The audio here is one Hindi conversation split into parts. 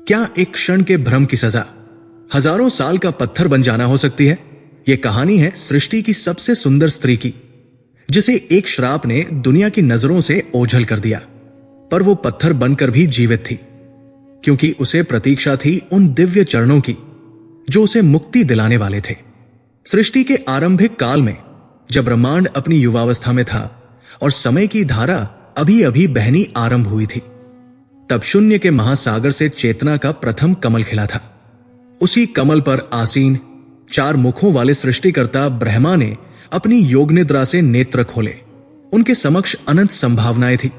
क्या एक क्षण के भ्रम की सजा हजारों साल का पत्थर बन जाना हो सकती है? यह कहानी है सृष्टि की सबसे सुंदर स्त्री की, जिसे एक श्राप ने दुनिया की नजरों से ओझल कर दिया। पर वो पत्थर बनकर भी जीवित थी, क्योंकि उसे प्रतीक्षा थी उन दिव्य चरणों की जो उसे मुक्ति दिलाने वाले थे। सृष्टि के आरंभिक काल में, जब ब्रह्मांड अपनी युवावस्था में था और समय की धारा अभी अभी बहनी आरंभ हुई थी, तब शून्य के महासागर से चेतना का प्रथम कमल खिला था। उसी कमल पर आसीन 4 मुखों वाले सृष्टिकर्ता ब्रह्मा ने अपनी योग निद्रा से नेत्र खोले। उनके समक्ष अनंत संभावनाएं थी,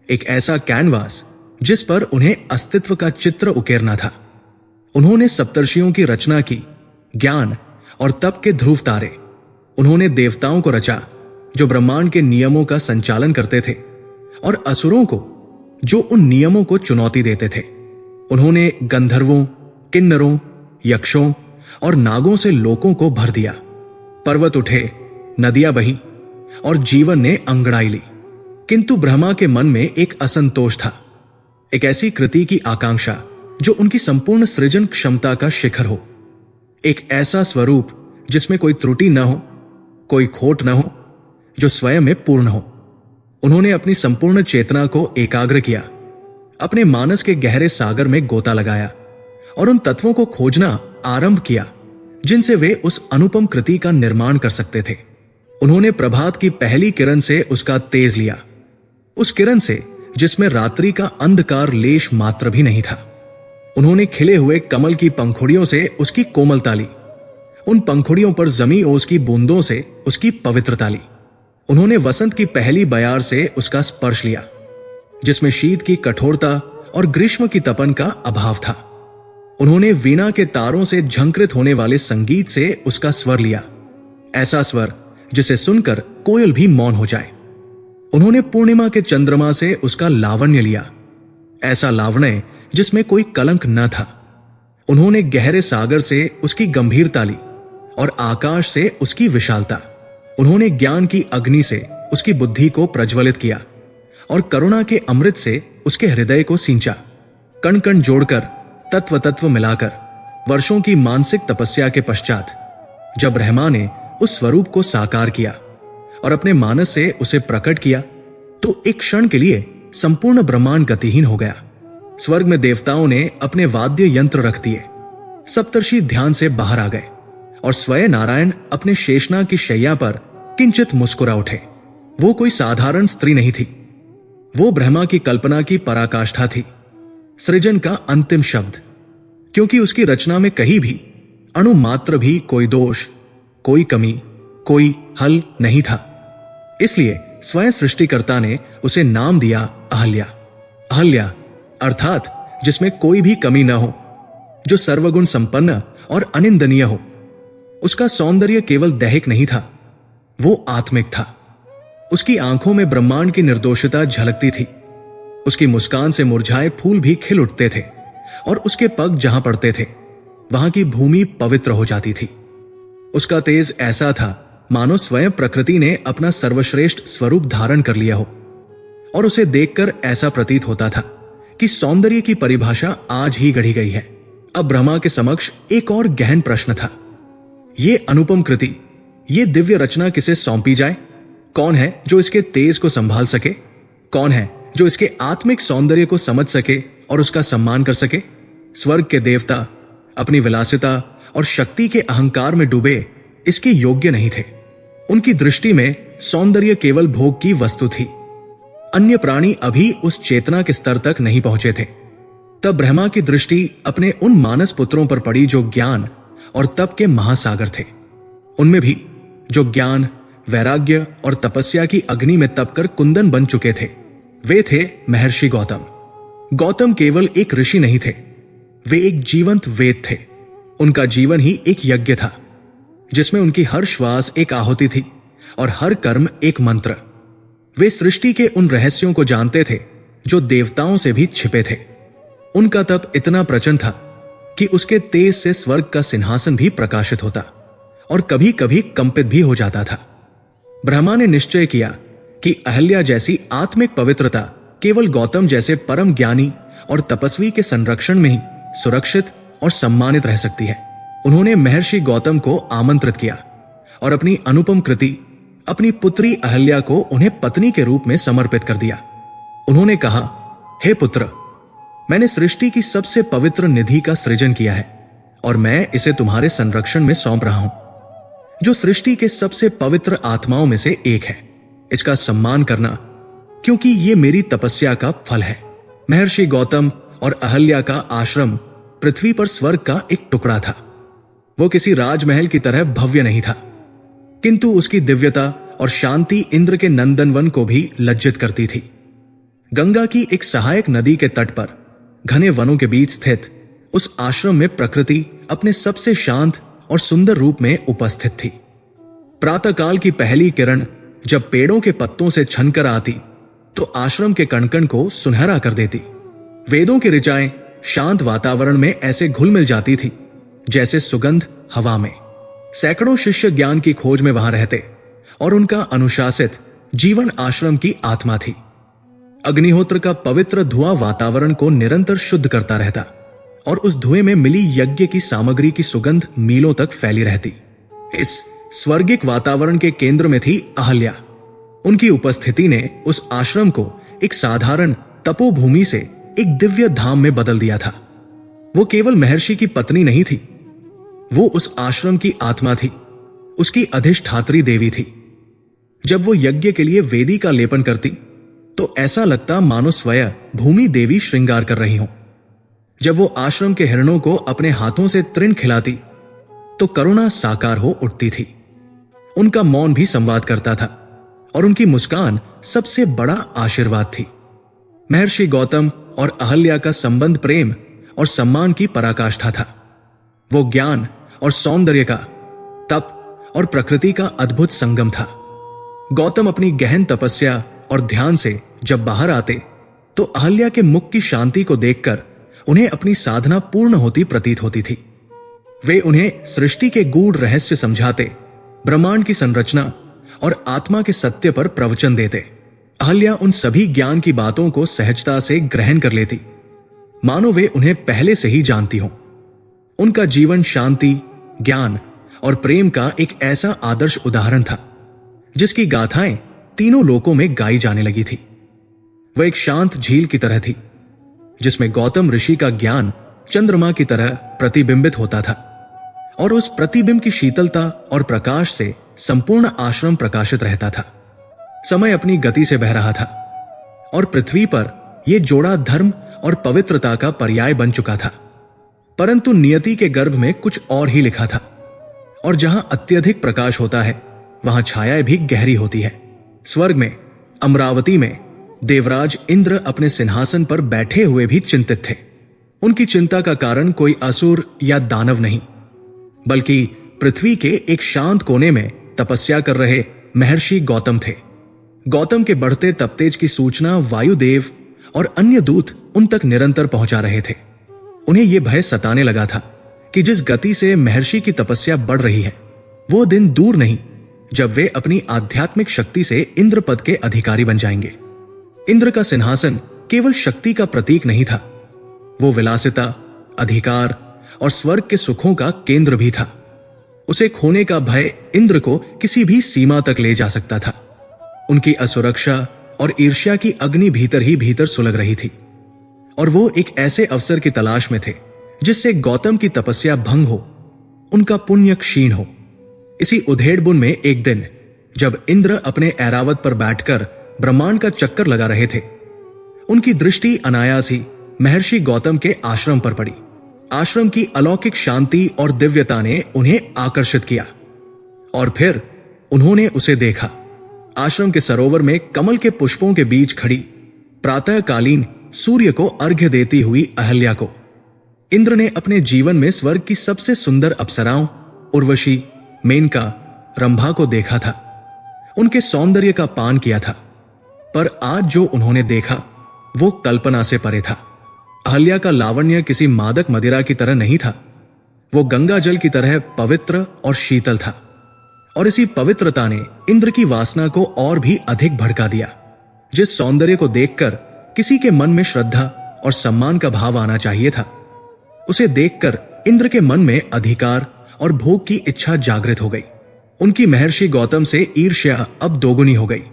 एक ऐसा कैनवास जिस पर उन्हें अस्तित्व का चित्र उकेरना था। उन्होंने सप्तर्षियों की रचना की, ज्ञान और तप के ध्रुव तारे। उन्होंने देवताओं को रचा जो ब्रह्मांड के नियमों का संचालन करते थे, और असुरों को जो उन नियमों को चुनौती देते थे। उन्होंने गंधर्वों, किन्नरों, यक्षों और नागों से लोकों को भर दिया। पर्वत उठे, नदियां बही और जीवन ने अंगड़ाई ली। किंतु ब्रह्मा के मन में एक असंतोष था, एक ऐसी कृति की आकांक्षा जो उनकी संपूर्ण सृजन क्षमता का शिखर हो, एक ऐसा स्वरूप जिसमें कोई त्रुटि न हो, कोई खोट न हो, जो स्वयं में पूर्ण हो। उन्होंने अपनी संपूर्ण चेतना को एकाग्र किया, अपने मानस के गहरे सागर में गोता लगाया और उन तत्वों को खोजना आरंभ किया जिनसे वे उस अनुपम कृति का निर्माण कर सकते थे। उन्होंने प्रभात की पहली किरण से उसका तेज लिया, उस किरण से जिसमें रात्रि का अंधकार लेश मात्र भी नहीं था। उन्होंने खिले हुए कमल की पंखुड़ियों से उसकी कोमलता ली, उन पंखुड़ियों पर जमी ओस की बूंदों से उसकी पवित्रता ली। उन्होंने वसंत की पहली बयार से उसका स्पर्श लिया, जिसमें शीत की कठोरता और ग्रीष्म की तपन का अभाव था। उन्होंने वीणा के तारों से झंकृत होने वाले संगीत से उसका स्वर लिया, ऐसा स्वर जिसे सुनकर कोयल भी मौन हो जाए। उन्होंने पूर्णिमा के चंद्रमा से उसका लावण्य लिया, ऐसा लावण्य जिसमें कोई कलंक न था। उन्होंने गहरे सागर से उसकी गंभीरता ली और आकाश से उसकी विशालता। उन्होंने ज्ञान की अग्नि से उसकी बुद्धि को प्रज्वलित किया और करुणा के अमृत से उसके हृदय को सींचा। कण कण जोड़कर, तत्व तत्व मिलाकर, वर्षों की मानसिक तपस्या के पश्चात जब ब्रह्मा ने उस स्वरूप को साकार किया और अपने मानस से उसे प्रकट किया, तो एक क्षण के लिए संपूर्ण ब्रह्मांड गतिहीन हो गया। स्वर्ग में देवताओं ने अपने वाद्य यंत्र रख दिए, सप्तर्षि ध्यान से बाहर आ गए और स्वयं नारायण अपने शेषनाग की शैया पर किंचित मुस्कुरा उठे। वो कोई साधारण स्त्री नहीं थी, वो ब्रह्मा की कल्पना की पराकाष्ठा थी, सृजन का अंतिम शब्द। क्योंकि उसकी रचना में कहीं भी अणु मात्र भी कोई दोष, कोई कमी, कोई हल नहीं था। इसलिए स्वयं सृष्टिकर्ता ने उसे नाम दिया अहल्या। अहल्या अर्थात जिसमें कोई भी कमी न हो, जो सर्वगुण संपन्न और अनिंदनीय हो। उसका सौंदर्य केवल दैहिक नहीं था, वो आत्मिक था। उसकी आंखों में ब्रह्मांड की निर्दोषता झलकती थी। उसकी मुस्कान से मुरझाए फूल भी खिल उठते थे और उसके पग जहां पड़ते थे वहां की भूमि पवित्र हो जाती थी। उसका तेज ऐसा था मानो स्वयं प्रकृति ने अपना सर्वश्रेष्ठ स्वरूप धारण कर लिया हो, और उसे देखकर ऐसा प्रतीत होता था कि सौंदर्य की परिभाषा आज ही गढ़ी गई है। अब ब्रह्मा के समक्ष एक और गहन प्रश्न था, ये अनुपम कृति, ये दिव्य रचना किसे सौंपी जाए? कौन है जो इसके तेज को संभाल सके? कौन है जो इसके आत्मिक सौंदर्य को समझ सके और उसका सम्मान कर सके? स्वर्ग के देवता अपनी विलासिता और शक्ति के अहंकार में डूबे इसके योग्य नहीं थे। उनकी दृष्टि में सौंदर्य केवल भोग की वस्तु थी। अन्य प्राणी अभी उस चेतना के स्तर तक नहीं पहुंचे थे। तब ब्रह्मा की दृष्टि अपने उन मानस पुत्रों पर पड़ी जो ज्ञान और तप के महासागर थे। उनमें भी जो ज्ञान, वैराग्य और तपस्या की अग्नि में तपकर कुंदन बन चुके थे, वे थे महर्षि गौतम। गौतम केवल एक ऋषि नहीं थे, वे एक जीवंत वेद थे। उनका जीवन ही एक यज्ञ था, जिसमें उनकी हर श्वास एक आहुति थी और हर कर्म एक मंत्र। वे सृष्टि के उन रहस्यों को जानते थे जो देवताओं से भी छिपे थे। उनका तप इतना प्रचंड था कि उसके तेज से स्वर्ग का सिंहासन भी प्रकाशित होता और कभी कभी कंपित भी हो जाता था। ब्रह्मा ने निश्चय किया कि अहल्या जैसी आत्मिक पवित्रता केवल गौतम जैसे परम ज्ञानी और तपस्वी के संरक्षण में ही सुरक्षित और सम्मानित रह सकती है। उन्होंने महर्षि गौतम को आमंत्रित किया और अपनी अनुपम कृति, अपनी पुत्री अहल्या को उन्हें पत्नी के रूप में समर्पित कर दिया। उन्होंने कहा, हे पुत्र, मैंने सृष्टि की सबसे पवित्र निधि का सृजन किया है और मैं इसे तुम्हारे संरक्षण में सौंप रहा हूं, जो सृष्टि के सबसे पवित्र आत्माओं में से एक है। इसका सम्मान करना, क्योंकि ये मेरी तपस्या का फल है। महर्षि गौतम और अहल्या का आश्रम पृथ्वी पर स्वर्ग का एक टुकड़ा था। वो किसी राजमहल की तरह भव्य नहीं था, किंतु उसकी दिव्यता और शांति इंद्र के नंदनवन को भी लज्जित करती थी। गंगा की एक सहायक नदी के तट पर घने वनों के बीच स्थित उस आश्रम में प्रकृति अपने सबसे शांत और सुंदर रूप में उपस्थित थी। प्रातःकाल की पहली किरण जब पेड़ों के पत्तों से छनकर आती तो आश्रम के कणकण को सुनहरा कर देती। वेदों की ऋचाएं शांत वातावरण में ऐसे घुल मिल जाती थी जैसे सुगंध हवा में। सैकड़ों शिष्य ज्ञान की खोज में वहां रहते और उनका अनुशासित जीवन आश्रम की आत्मा थी। अग्निहोत्र का पवित्र धुआं वातावरण को निरंतर शुद्ध करता रहता और उस धुएं में मिली यज्ञ की सामग्री की सुगंध मीलों तक फैली रहती। इस स्वर्गिक वातावरण के केंद्र में थी अहल्या। उनकी उपस्थिति ने उस आश्रम को एक साधारण तपोभूमि से एक दिव्य धाम में बदल दिया था। वो केवल महर्षि की पत्नी नहीं थी, वो उस आश्रम की आत्मा थी, उसकी अधिष्ठात्री देवी थी। जब वो यज्ञ के लिए वेदी का लेपन करती तो ऐसा लगता मानो स्वयं भूमि देवी श्रृंगार कर रही हो। जब वो आश्रम के हिरणों को अपने हाथों से तृण खिलाती तो करुणा साकार हो उठती थी। उनका मौन भी संवाद करता था और उनकी मुस्कान सबसे बड़ा आशीर्वाद थी। महर्षि गौतम और अहल्या का संबंध प्रेम और सम्मान की पराकाष्ठा था। वो ज्ञान और सौंदर्य का, तप और प्रकृति का अद्भुत संगम था। गौतम अपनी गहन तपस्या और ध्यान से जब बाहर आते तो अहल्या के मुख की शांति को देखकर उन्हें अपनी साधना पूर्ण होती प्रतीत होती थी। वे उन्हें सृष्टि के गूढ़ रहस्य समझाते, ब्रह्मांड की संरचना और आत्मा के सत्य पर प्रवचन देते। अहल्या उन सभी ज्ञान की बातों को सहजता से ग्रहण कर लेती, मानो वे उन्हें पहले से ही जानती हों। उनका जीवन शांति, ज्ञान और प्रेम का एक ऐसा आदर्श उदाहरण था जिसकी गाथाएं तीनों लोकों में गाई जाने लगी थी। वह एक शांत झील की तरह थी जिसमें गौतम ऋषि का ज्ञान चंद्रमा की तरह प्रतिबिंबित होता था और उस प्रतिबिंब की शीतलता और प्रकाश से संपूर्ण आश्रम प्रकाशित रहता था। समय अपनी गति से बह रहा था और पृथ्वी पर यह जोड़ा धर्म और पवित्रता का पर्याय बन चुका था। परंतु नियति के गर्भ में कुछ और ही लिखा था, और जहां अत्यधिक प्रकाश होता है वहां छायाएं भी गहरी होती है। स्वर्ग में, अमरावती में देवराज इंद्र अपने सिंहासन पर बैठे हुए भी चिंतित थे। उनकी चिंता का कारण कोई असुर या दानव नहीं, बल्कि पृथ्वी के एक शांत कोने में तपस्या कर रहे महर्षि गौतम थे। गौतम के बढ़ते तपतेज की सूचना वायुदेव और अन्य दूत उन तक निरंतर पहुंचा रहे थे। उन्हें यह भय सताने लगा था कि जिस गति से महर्षि की तपस्या बढ़ रही है, वो दिन दूर नहीं जब वे अपनी आध्यात्मिक शक्ति से इंद्र पद के अधिकारी बन जाएंगे। इंद्र का सिंहासन केवल शक्ति का प्रतीक नहीं था, वो विलासिता, अधिकार और स्वर्ग के सुखों का केंद्र भी था। उसे खोने का भय इंद्र को किसी भी सीमा तक ले जा सकता था। उनकी असुरक्षा और ईर्ष्या की अग्नि भीतर ही भीतर सुलग रही थी और वो एक ऐसे अवसर की तलाश में थे जिससे गौतम की तपस्या भंग हो, उनका पुण्य क्षीण हो। इसी उधेड़बुन में एक दिन जब इंद्र अपने ऐरावत पर बैठकर ब्रह्मांड का चक्कर लगा रहे थे, उनकी दृष्टि अनायास ही महर्षि गौतम के आश्रम पर पड़ी। आश्रम की अलौकिक शांति और दिव्यता ने उन्हें आकर्षित किया और फिर उन्होंने उसे देखा। आश्रम के सरोवर में कमल के पुष्पों के बीच खड़ी प्रातःकालीन सूर्य को अर्घ्य देती हुई अहल्या को इंद्र ने अपने जीवन में स्वर्ग की सबसे सुंदर अप्सराओं उर्वशी, मेनका, रंभा को देखा था, उनके सौंदर्य का पान किया था। पर आज जो उन्होंने देखा वो कल्पना से परे था। अहल्या का लावण्य किसी मादक मदिरा की तरह नहीं था, वो गंगा जल की तरह पवित्र और शीतल था। और इसी पवित्रता ने इंद्र की वासना को और भी अधिक भड़का दिया। जिस सौंदर्य को देखकर किसी के मन में श्रद्धा और सम्मान का भाव आना चाहिए था, उसे देखकर इंद्र के मन में अधिकार और भोग की इच्छा जागृत हो गई। उनकी महर्षि गौतम से ईर्ष्या अब दोगुनी हो गई।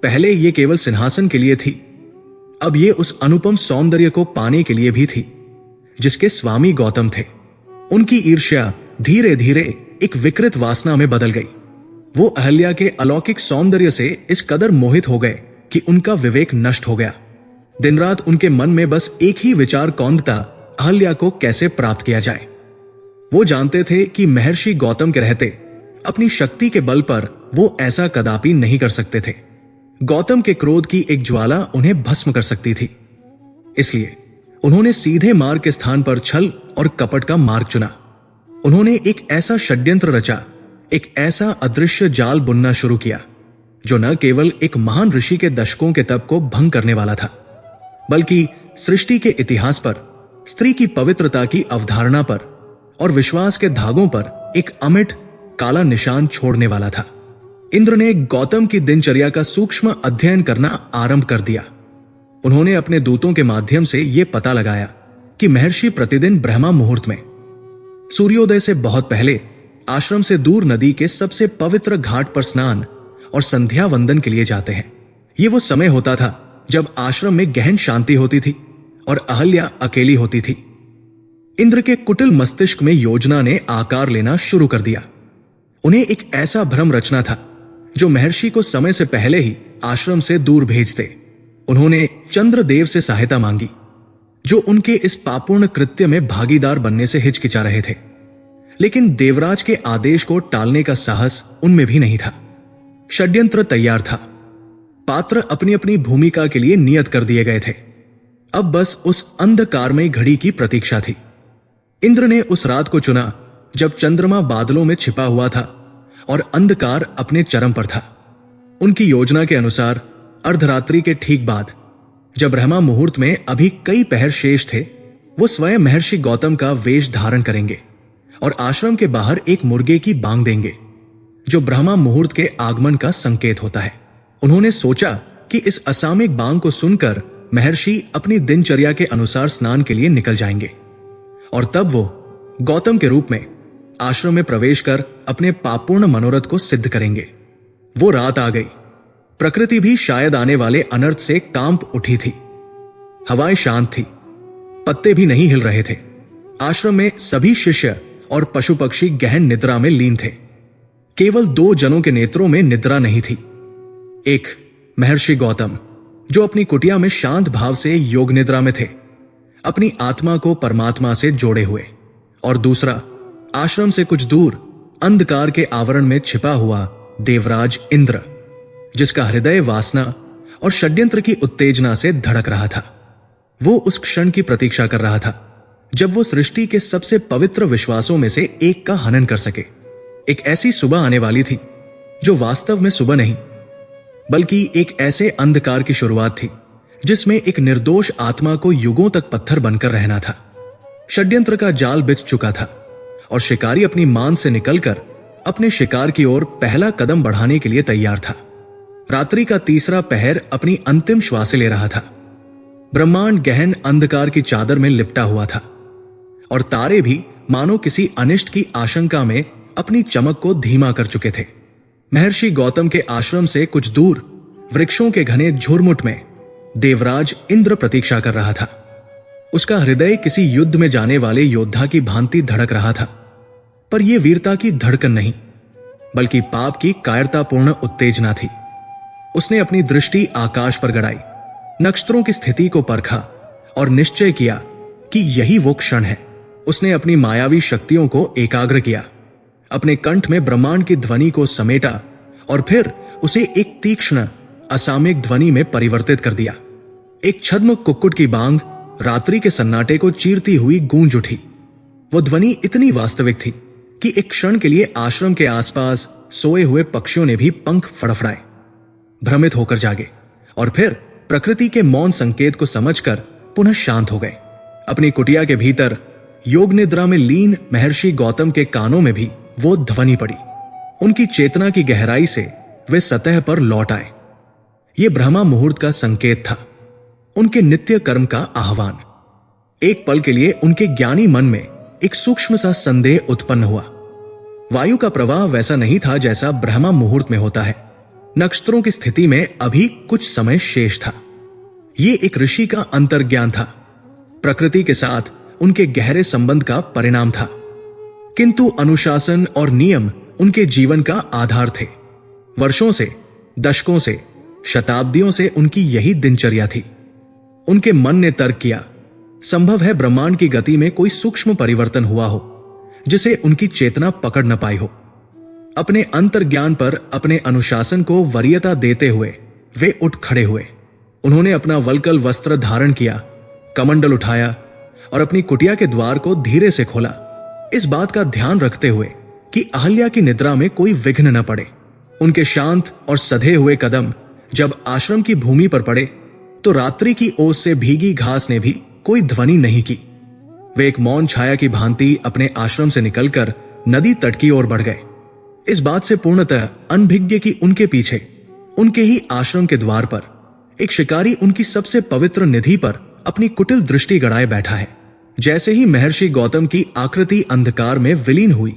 पहले ये केवल सिंहासन के लिए थी, अब ये उस अनुपम सौंदर्य को पाने के लिए भी थी जिसके स्वामी गौतम थे। उनकी ईर्ष्या धीरे धीरे एक विकृत वासना में बदल गई। वो अहल्या के अलौकिक सौंदर्य से इस कदर मोहित हो गए कि उनका विवेक नष्ट हो गया। दिन रात उनके मन में बस एक ही विचार कौंधता, अहल्या को कैसे प्राप्त किया जाए। वो जानते थे कि महर्षि गौतम के रहते अपनी शक्ति के बल पर वो ऐसा कदापि नहीं कर सकते थे। गौतम के क्रोध की एक ज्वाला उन्हें भस्म कर सकती थी। इसलिए उन्होंने सीधे मार्ग के स्थान पर छल और कपट का मार्ग चुना। उन्होंने एक ऐसा षड्यंत्र रचा, एक ऐसा अदृश्य जाल बुनना शुरू किया जो न केवल एक महान ऋषि के दशकों के तप को भंग करने वाला था, बल्कि सृष्टि के इतिहास पर, स्त्री की पवित्रता की अवधारणा पर और विश्वास के धागों पर एक अमिट काला निशान छोड़ने वाला था। इंद्र ने गौतम की दिनचर्या का सूक्ष्म अध्ययन करना आरंभ कर दिया। उन्होंने अपने दूतों के माध्यम से यह पता लगाया कि महर्षि प्रतिदिन ब्रह्मा मुहूर्त में सूर्योदय से बहुत पहले आश्रम से दूर नदी के सबसे पवित्र घाट पर स्नान और संध्या वंदन के लिए जाते हैं। ये वो समय होता था जब आश्रम में गहन शांति होती थी और अहल्या अकेली होती थी। इंद्र के कुटिल मस्तिष्क में योजना ने आकार लेना शुरू कर दिया। उन्हें एक ऐसा भ्रम रचना था जो महर्षि को समय से पहले ही आश्रम से दूर भेज दे। उन्होंने चंद्रदेव से सहायता मांगी, जो उनके इस पापूर्ण कृत्य में भागीदार बनने से हिचकिचा रहे थे। लेकिन देवराज के आदेश को टालने का साहस उनमें भी नहीं था। षड्यंत्र तैयार था। पात्र अपनी अपनी भूमिका के लिए नियत कर दिए गए थे। अब बस उस अंधकारमयी घड़ी की प्रतीक्षा थी। इंद्र ने उस रात को चुना जब चंद्रमा बादलों में छिपा हुआ था और अंधकार अपने चरम पर था। उनकी योजना के अनुसार अर्धरात्रि के ठीक बाद, जब ब्रह्मा मुहूर्त में अभी कई पहर शेष थे, वो स्वयं महर्षि गौतम का वेश धारण करेंगे और आश्रम के बाहर एक मुर्गे की बांग देंगे, जो ब्रह्मा मुहूर्त के आगमन का संकेत होता है। उन्होंने सोचा कि इस असामयिक बांग को सुनकर महर्षि अपनी दिनचर्या के अनुसार स्नान के लिए निकल जाएंगे और तब वो गौतम के रूप में आश्रम में प्रवेश कर अपने पापूर्ण मनोरथ को सिद्ध करेंगे। वो रात आ गई। प्रकृति भी शायद आने वाले अनर्थ से कांप उठी थी। हवाएं शांत थी, पत्ते भी नहीं हिल रहे थे। आश्रम में सभी शिष्य और पशु पक्षी गहन निद्रा में लीन थे। केवल 2 जनों के नेत्रों में निद्रा नहीं थी। एक महर्षि गौतम, जो अपनी कुटिया में शांत भाव से योग निद्रा में थे, अपनी आत्मा को परमात्मा से जोड़े हुए, और दूसरा आश्रम से कुछ दूर अंधकार के आवरण में छिपा हुआ देवराज इंद्र, जिसका हृदय वासना और षड्यंत्र की उत्तेजना से धड़क रहा था। वो उस क्षण की प्रतीक्षा कर रहा था जब वो सृष्टि के सबसे पवित्र विश्वासों में से एक का हनन कर सके। एक ऐसी सुबह आने वाली थी जो वास्तव में सुबह नहीं, बल्कि एक ऐसे अंधकार की शुरुआत थी जिसमें एक निर्दोष आत्मा को युगों तक पत्थर बनकर रहना था। षड्यंत्र का जाल बिछ चुका था और शिकारी अपनी मान से निकलकर अपने शिकार की ओर पहला कदम बढ़ाने के लिए तैयार था। रात्रि का तीसरा पहर अपनी अंतिम श्वासें ले रहा था। ब्रह्मांड गहन अंधकार की चादर में लिपटा हुआ था और तारे भी मानो किसी अनिष्ट की आशंका में अपनी चमक को धीमा कर चुके थे। महर्षि गौतम के आश्रम से कुछ दूर वृक्षों के घने झुरमुट में देवराज इंद्र प्रतीक्षा कर रहा था। उसका हृदय किसी युद्ध में जाने वाले योद्धा की भांति धड़क रहा था, पर यह वीरता की धड़कन नहीं, बल्कि पाप की कायरतापूर्ण उत्तेजना थी। उसने अपनी दृष्टि आकाश पर गड़ाई, नक्षत्रों की स्थिति को परखा और निश्चय किया कि यही वो क्षण है। उसने अपनी मायावी शक्तियों को एकाग्र किया, अपने कंठ में ब्रह्मांड की ध्वनि को समेटा और फिर उसे एक तीक्ष्ण असामयिक ध्वनि में परिवर्तित कर दिया। एक छद्म कुक्कुट की बांग रात्रि के सन्नाटे को चीरती हुई गूंज उठी। वो ध्वनि इतनी वास्तविक थी कि एक क्षण के लिए आश्रम के आसपास सोए हुए पक्षियों ने भी पंख फड़फड़ाए, भ्रमित होकर जागे और फिर प्रकृति के मौन संकेत को समझकर पुनः शांत हो गए। अपनी कुटिया के भीतर योग निद्रा में लीन महर्षि गौतम के कानों में भी वो ध्वनि पड़ी। उनकी चेतना की गहराई से वे सतह पर लौट आए। ये ब्रह्मा मुहूर्त का संकेत था, उनके नित्य कर्म का आह्वान। एक पल के लिए उनके ज्ञानी मन में एक सूक्ष्म सा संदेह उत्पन्न हुआ। वायु का प्रवाह वैसा नहीं था जैसा ब्रह्मा मुहूर्त में होता है। नक्षत्रों की स्थिति में अभी कुछ समय शेष था। ये एक ऋषि का अंतर्ज्ञान था, प्रकृति के साथ उनके गहरे संबंध का परिणाम था। किंतु अनुशासन और नियम उनके जीवन का आधार थे। वर्षों से, दशकों से, शताब्दियों से उनकी यही दिनचर्या थी। उनके मन ने तर्क किया, संभव है ब्रह्मांड की गति में कोई सूक्ष्म परिवर्तन हुआ हो जिसे उनकी चेतना पकड़ न पाई हो। अपने अंतर्ज्ञान पर अपने अनुशासन को वरीयता देते हुए वे उठ खड़े हुए। उन्होंने अपना वल्कल वस्त्र धारण किया, कमंडल उठाया और अपनी कुटिया के द्वार को धीरे से खोला, इस बात का ध्यान रखते हुए कि अहल्या की निद्रा में कोई विघ्न न पड़े। उनके शांत और सधे हुए कदम जब आश्रम की भूमि पर पड़े तो रात्रि की ओस से भीगी घास ने भी कोई ध्वनि नहीं की। वे एक मौन छाया की भांति अपने आश्रम से निकलकर नदी तट की ओर बढ़ गए। इस बात से पूर्णतः अनभिज्ञ कि उनके पीछे, उनके ही आश्रम के द्वार पर एक शिकारी उनकी सबसे पवित्र निधि पर अपनी कुटिल दृष्टि गड़ाए बैठा है। जैसे ही महर्षि गौतम की आकृति अंधकार में विलीन हुई,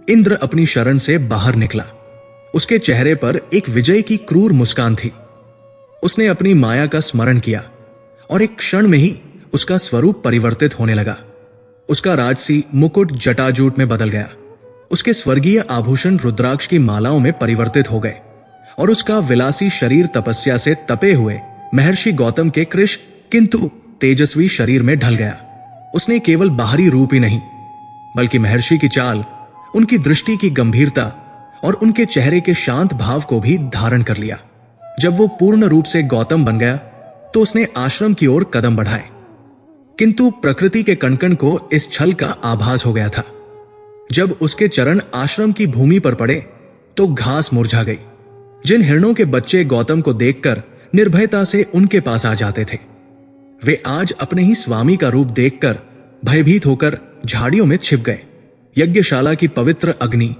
इंद्र अपनी शरण से बाहर निकला। उसके चेहरे पर एक विजय की क्रूर मुस्कान थी। उसने अपनी माया का स्मरण किया और एक क्षण में ही उसका स्वरूप परिवर्तित होने लगा। उसका राजसी मुकुट जटाजूट में बदल गया, उसके स्वर्गीय आभूषण रुद्राक्ष की मालाओं में परिवर्तित हो गए और उसका विलासी शरीर तपस्या से तपे हुए महर्षि गौतम के कृश किंतु तेजस्वी शरीर में ढल गया। उसने केवल बाहरी रूप ही नहीं बल्कि महर्षि की चाल, उनकी दृष्टि की गंभीरता और उनके चेहरे के शांत भाव को भी धारण कर लिया। जब वो पूर्ण रूप से गौतम बन गया तो उसने आश्रम की ओर कदम बढ़ाए, किंतु प्रकृति के कणकण को इस छल का आभास हो गया था। जब उसके चरण आश्रम की भूमि पर पड़े तो घास मुरझा गई। जिन हिरणों के बच्चे गौतम को देखकर निर्भयता से उनके पास आ जाते थे, वे आज अपने ही स्वामी का रूप देखकर भयभीत होकर झाड़ियों में छिप गए। यज्ञशाला की पवित्र अग्नि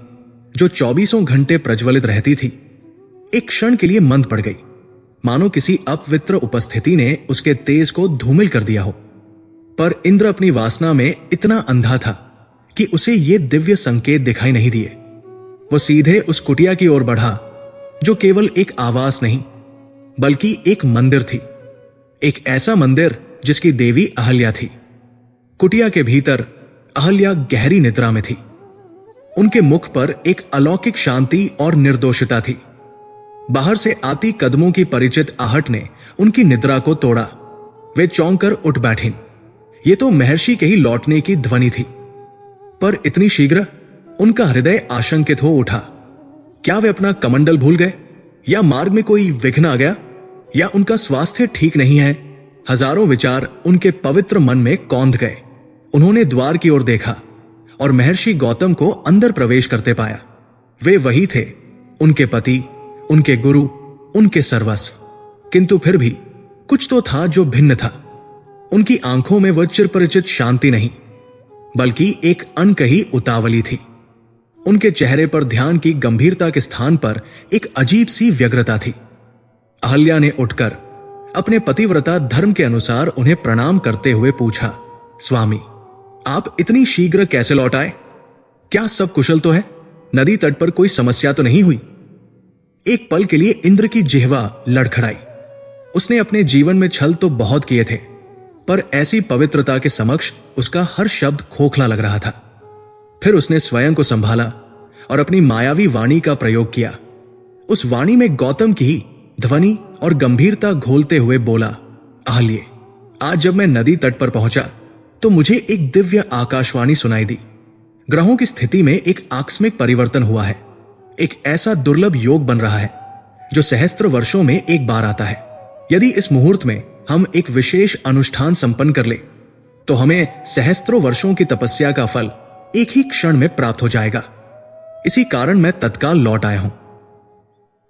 जो 24 घंटे प्रज्वलित रहती थी, एक क्षण के लिए मंद पड़ गई, मानो किसी अपवित्र उपस्थिति ने उसके तेज को धूमिल कर दिया हो। पर इंद्र अपनी वासना में इतना अंधा था कि उसे ये दिव्य संकेत दिखाई नहीं दिए। वो सीधे उस कुटिया की ओर बढ़ा जो केवल एक आवास नहीं बल्कि एक मंदिर थी, एक ऐसा मंदिर जिसकी देवी अहल्या थी। कुटिया के भीतर अहल्या गहरी निद्रा में थी। उनके मुख पर एक अलौकिक शांति और निर्दोषता थी। बाहर से आती कदमों की परिचित आहट ने उनकी निद्रा को तोड़ा। वे चौंक कर उठ बैठीं। ये तो महर्षि के ही लौटने की ध्वनि थी, पर इतनी शीघ्र उनका हृदय आशंकित हो उठा। क्या वे अपना कमंडल भूल गए, या मार्ग में कोई विघ्न आ गया, या उनका स्वास्थ्य ठीक नहीं है? हजारों विचार उनके पवित्र मन में कौंध गए। उन्होंने द्वार की ओर देखा और महर्षि गौतम को अंदर प्रवेश करते पाया। वे वही थे, उनके पति, उनके गुरु, उनके सर्वस्व। किंतु फिर भी कुछ तो था जो भिन्न था। उनकी आंखों में वह चिरपरिचित शांति नहीं बल्कि एक अनकही उतावली थी। उनके चेहरे पर ध्यान की गंभीरता के स्थान पर एक अजीब सी व्यग्रता थी। अहल्या ने उठकर अपने पतिव्रता धर्म के अनुसार उन्हें प्रणाम करते हुए पूछा, स्वामी, आप इतनी शीघ्र कैसे लौट आए? क्या सब कुशल तो है? नदी तट पर कोई समस्या तो नहीं हुई? एक पल के लिए इंद्र की जिह्वा लड़खड़ाई। उसने अपने जीवन में छल तो बहुत किए थे, पर ऐसी पवित्रता के समक्ष उसका हर शब्द खोखला लग रहा था। फिर उसने स्वयं को संभाला और अपनी मायावी वाणी का प्रयोग किया। उस वाणी में गौतम की ही ध्वनि और गंभीरता घोलते हुए बोला, अहल्ये, आज जब मैं नदी तट पर पहुंचा तो मुझे एक दिव्य आकाशवाणी सुनाई दी। ग्रहों की स्थिति में एक आकस्मिक परिवर्तन हुआ है। एक ऐसा दुर्लभ योग बन रहा है जो सहस्त्र वर्षों में एक बार आता है। यदि इस मुहूर्त में हम एक विशेष अनुष्ठान संपन्न कर ले तो हमें सहस्त्रों वर्षों की तपस्या का फल एक ही क्षण में प्राप्त हो जाएगा। इसी कारण मैं तत्काल लौट आया हूं।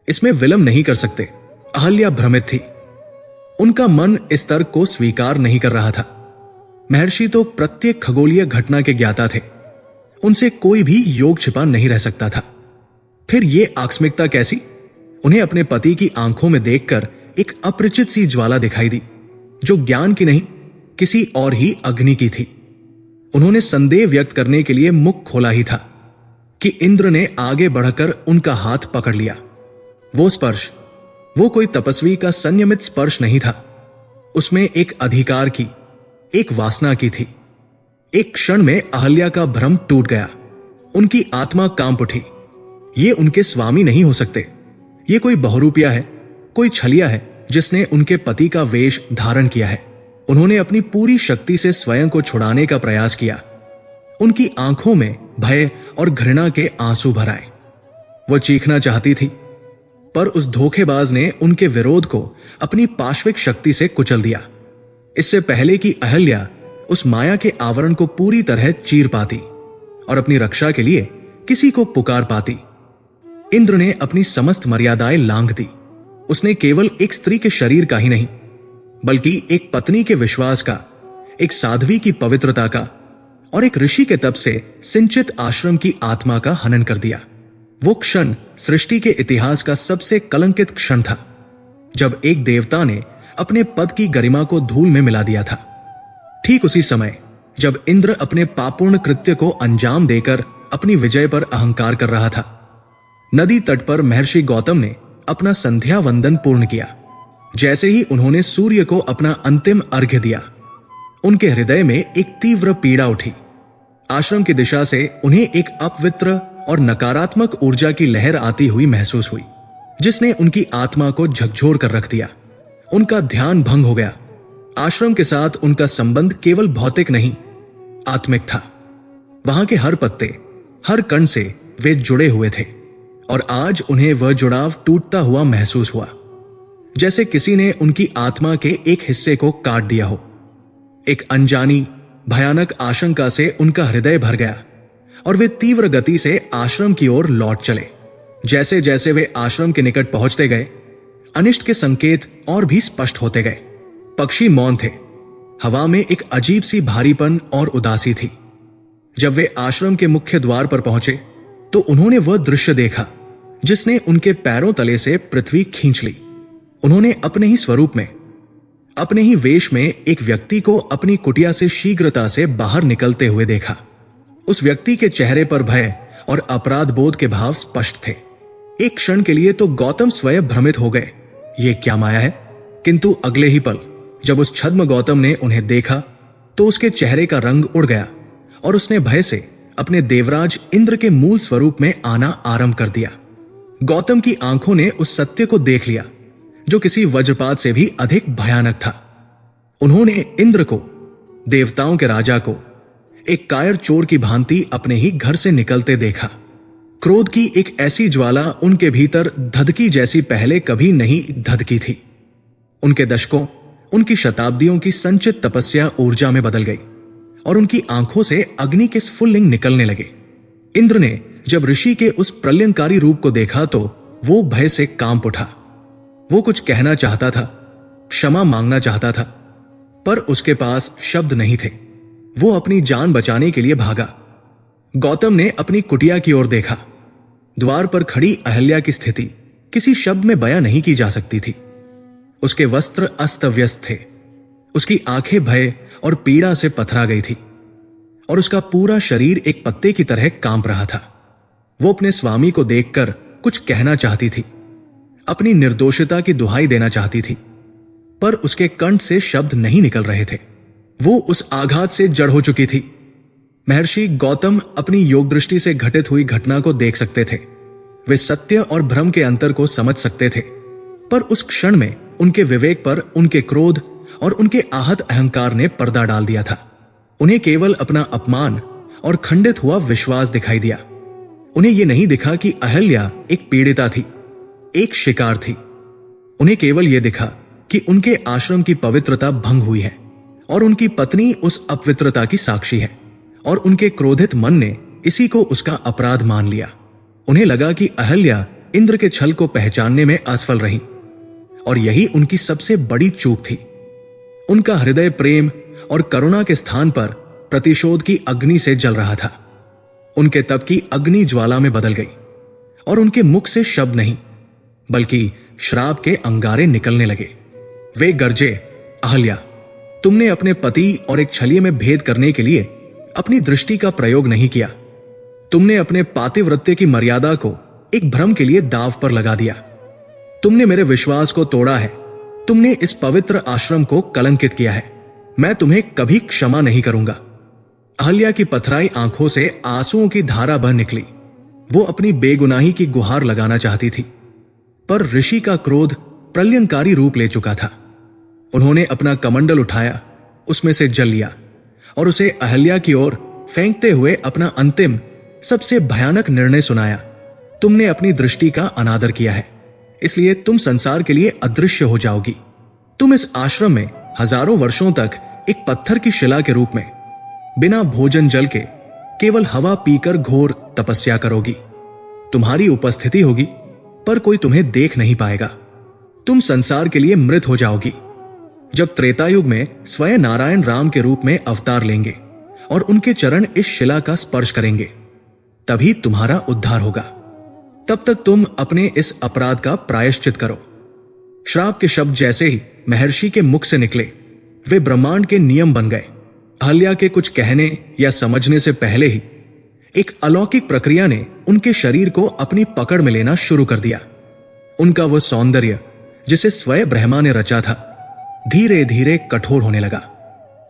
इसमें विलंब नहीं कर सकते। अहल्या भ्रमित थी। उनका मन इस तर्क को स्वीकार नहीं कर रहा था। महर्षि तो प्रत्येक खगोलीय घटना के ज्ञाता थे। उनसे कोई भी योग छिपा नहीं रह सकता था। फिर ये आकस्मिकता कैसी? उन्हें अपने पति की आंखों में देखकर एक अपरिचित सी ज्वाला दिखाई दी, जो ज्ञान की नहीं किसी और ही अग्नि की थी। उन्होंने संदेह व्यक्त करने के लिए मुख खोला ही था कि इंद्र ने आगे बढ़कर उनका हाथ पकड़ लिया। वो स्पर्श, वो कोई तपस्वी का संयमित स्पर्श नहीं था। उसमें एक अधिकार की, एक वासना की थी। एक क्षण में अहल्या का भ्रम टूट गया। उनकी आत्मा कांप उठी। ये उनके स्वामी नहीं हो सकते। ये कोई बहुरूपिया है, कोई छलिया है जिसने उनके पति का वेश धारण किया है। उन्होंने अपनी पूरी शक्ति से स्वयं को छुड़ाने का प्रयास किया। उनकी आंखों में भय और घृणा के आंसू भर आए। वो चीखना चाहती थी, पर उस धोखेबाज ने उनके विरोध को अपनी पाश्विक शक्ति से कुचल दिया। इससे पहले कि अहल्या उस माया के आवरण को पूरी तरह चीर पाती और अपनी रक्षा के लिए किसी को पुकार पाती, इंद्र ने अपनी समस्त मर्यादाएं लांघ दी। उसने केवल एक स्त्री के शरीर का ही नहीं, बल्कि एक पत्नी के विश्वास का, एक साध्वी की पवित्रता का और एक ऋषि के तप से सिंचित आश्रम की आत्मा का हनन कर दिया। वो क्षण सृष्टि के इतिहास का सबसे कलंकित क्षण था, जब एक देवता ने अपने पद की गरिमा को धूल में मिला दिया था। ठीक उसी समय जब इंद्र अपने पापूर्ण कृत्य को अंजाम देकर अपनी विजय पर अहंकार कर रहा था, नदी तट पर महर्षि गौतम ने अपना संध्या वंदन पूर्ण किया। जैसे ही उन्होंने सूर्य को अपना अंतिम अर्घ्य दिया, उनके हृदय में एक तीव्र पीड़ा उठी। आश्रम की दिशा से उन्हें एक अपवित्र और नकारात्मक ऊर्जा की लहर आती हुई महसूस हुई, जिसने उनकी आत्मा को झकझोर कर रख दिया। उनका ध्यान भंग हो गया। आश्रम के साथ उनका संबंध केवल भौतिक नहीं, आत्मिक था। वहां के हर पत्ते, हर कण से वे जुड़े हुए थे, और आज उन्हें वह जुड़ाव टूटता हुआ महसूस हुआ, जैसे किसी ने उनकी आत्मा के एक हिस्से को काट दिया हो। एक अनजानी भयानक आशंका से उनका हृदय भर गया और वे तीव्र गति से आश्रम की ओर लौट चले। जैसे जैसे वे आश्रम के निकट पहुंचते गए, अनिष्ट के संकेत और भी स्पष्ट होते गए। पक्षी मौन थे। हवा में एक अजीब सी भारीपन और उदासी थी। जब वे आश्रम के मुख्य द्वार पर पहुंचे तो उन्होंने वह दृश्य देखा जिसने उनके पैरों तले से पृथ्वी खींच ली। उन्होंने अपने ही स्वरूप में, अपने ही वेश में एक व्यक्ति को अपनी कुटिया से शीघ्रता से बाहर निकलते हुए देखा। उस व्यक्ति के चेहरे पर भय और अपराध बोध के भाव स्पष्ट थे। एक क्षण के लिए तो गौतम स्वयं भ्रमित हो गए, ये क्या माया है। किंतु अगले ही पल जब उस छद्म गौतम ने उन्हें देखा तो उसके चेहरे का रंग उड़ गया और उसने भय से अपने देवराज इंद्र के मूल स्वरूप में आना आरंभ कर दिया। गौतम की आंखों ने उस सत्य को देख लिया जो किसी वज्रपात से भी अधिक भयानक था। उन्होंने इंद्र को, देवताओं के राजा को, एक कायर चोर की भांति अपने ही घर से निकलते देखा। क्रोध की एक ऐसी ज्वाला उनके भीतर धधकी जैसी पहले कभी नहीं धधकी थी। उनके दशकों, उनकी शताब्दियों की संचित तपस्या ऊर्जा में बदल गई और उनकी आंखों से अग्नि के स्फुल्लिंग निकलने लगे। इंद्र ने जब ऋषि के उस प्रलयंकारी रूप को देखा तो वो भय से कांप उठा। वो कुछ कहना चाहता था, क्षमा मांगना चाहता था, पर उसके पास शब्द नहीं थे। वो अपनी जान बचाने के लिए भागा। गौतम ने अपनी कुटिया की ओर देखा। द्वार पर खड़ी अहल्या की स्थिति किसी शब्द में बयां नहीं की जा सकती थी। उसके वस्त्र अस्त व्यस्त थे, उसकी आंखें भय और पीड़ा से पथरा गई थी और उसका पूरा शरीर एक पत्ते की तरह कांप रहा था। वो अपने स्वामी को देखकर कुछ कहना चाहती थी, अपनी निर्दोषता की दुहाई देना चाहती थी, पर उसके कंठ से शब्द नहीं निकल रहे थे। वो उस आघात से जड़ हो चुकी थी। महर्षि गौतम अपनी योग दृष्टि से घटित हुई घटना को देख सकते थे। वे सत्य और भ्रम के अंतर को समझ सकते थे, पर उस क्षण में उनके विवेक पर उनके क्रोध और उनके आहत अहंकार ने पर्दा डाल दिया था। उन्हें केवल अपना अपमान और खंडित हुआ विश्वास दिखाई दिया। उन्हें यह नहीं दिखा कि अहल्या एक पीड़िता थी, एक शिकार थी। उन्हें केवल यह दिखा कि उनके आश्रम की पवित्रता भंग हुई है और उनकी पत्नी उस अपवित्रता की साक्षी है, और उनके क्रोधित मन ने इसी को उसका अपराध मान लिया। उन्हें लगा कि अहल्या इंद्र के छल को पहचानने में असफल रही और यही उनकी सबसे बड़ी चूक थी। उनका हृदय प्रेम और करुणा के स्थान पर प्रतिशोध की अग्नि से जल रहा था। उनके तप की अग्नि ज्वाला में बदल गई और उनके मुख से शब्द नहीं बल्कि श्राप के अंगारे निकलने लगे। वे गरजे, अहल्या, तुमने अपने पति और एक छलिए में भेद करने के लिए अपनी दृष्टि का प्रयोग नहीं किया। तुमने अपने पातिव्रत्य की मर्यादा को एक भ्रम के लिए दांव पर लगा दिया। तुमने मेरे विश्वास को तोड़ा है। तुमने इस पवित्र आश्रम को कलंकित किया है। मैं तुम्हें कभी क्षमा नहीं करूंगा। अहल्या की पथराई आंखों से आंसुओं की धारा बह निकली। वो अपनी बेगुनाही की गुहार लगाना चाहती थी, पर ऋषि का क्रोध प्रलयंकारी रूप ले चुका था। उन्होंने अपना कमंडल उठाया, उसमें से जल लिया और उसे अहल्या की ओर फेंकते हुए अपना अंतिम सबसे भयानक निर्णय सुनाया। तुमने अपनी दृष्टि का अनादर किया है, इसलिए तुम संसार के लिए अदृश्य हो जाओगी। तुम इस आश्रम में हजारों वर्षों तक एक पत्थर की शिला के रूप में बिना भोजन जल के केवल हवा पीकर घोर तपस्या करोगी। तुम्हारी उपस्थिति होगी, पर कोई तुम्हें देख नहीं पाएगा। तुम संसार के लिए मृत हो जाओगी। जब त्रेतायुग में स्वयं नारायण राम के रूप में अवतार लेंगे और उनके चरण इस शिला का स्पर्श करेंगे, तभी तुम्हारा उद्धार होगा। तब तक तुम अपने इस अपराध का प्रायश्चित करो। श्राप के शब्द जैसे ही महर्षि के मुख से निकले, वे ब्रह्मांड के नियम बन गए। अहल्या के कुछ कहने या समझने से पहले ही एक अलौकिक प्रक्रिया ने उनके शरीर को अपनी पकड़ में लेना शुरू कर दिया। उनका वह सौंदर्य जिसे स्वयं ब्रह्मा ने रचा था, धीरे धीरे कठोर होने लगा।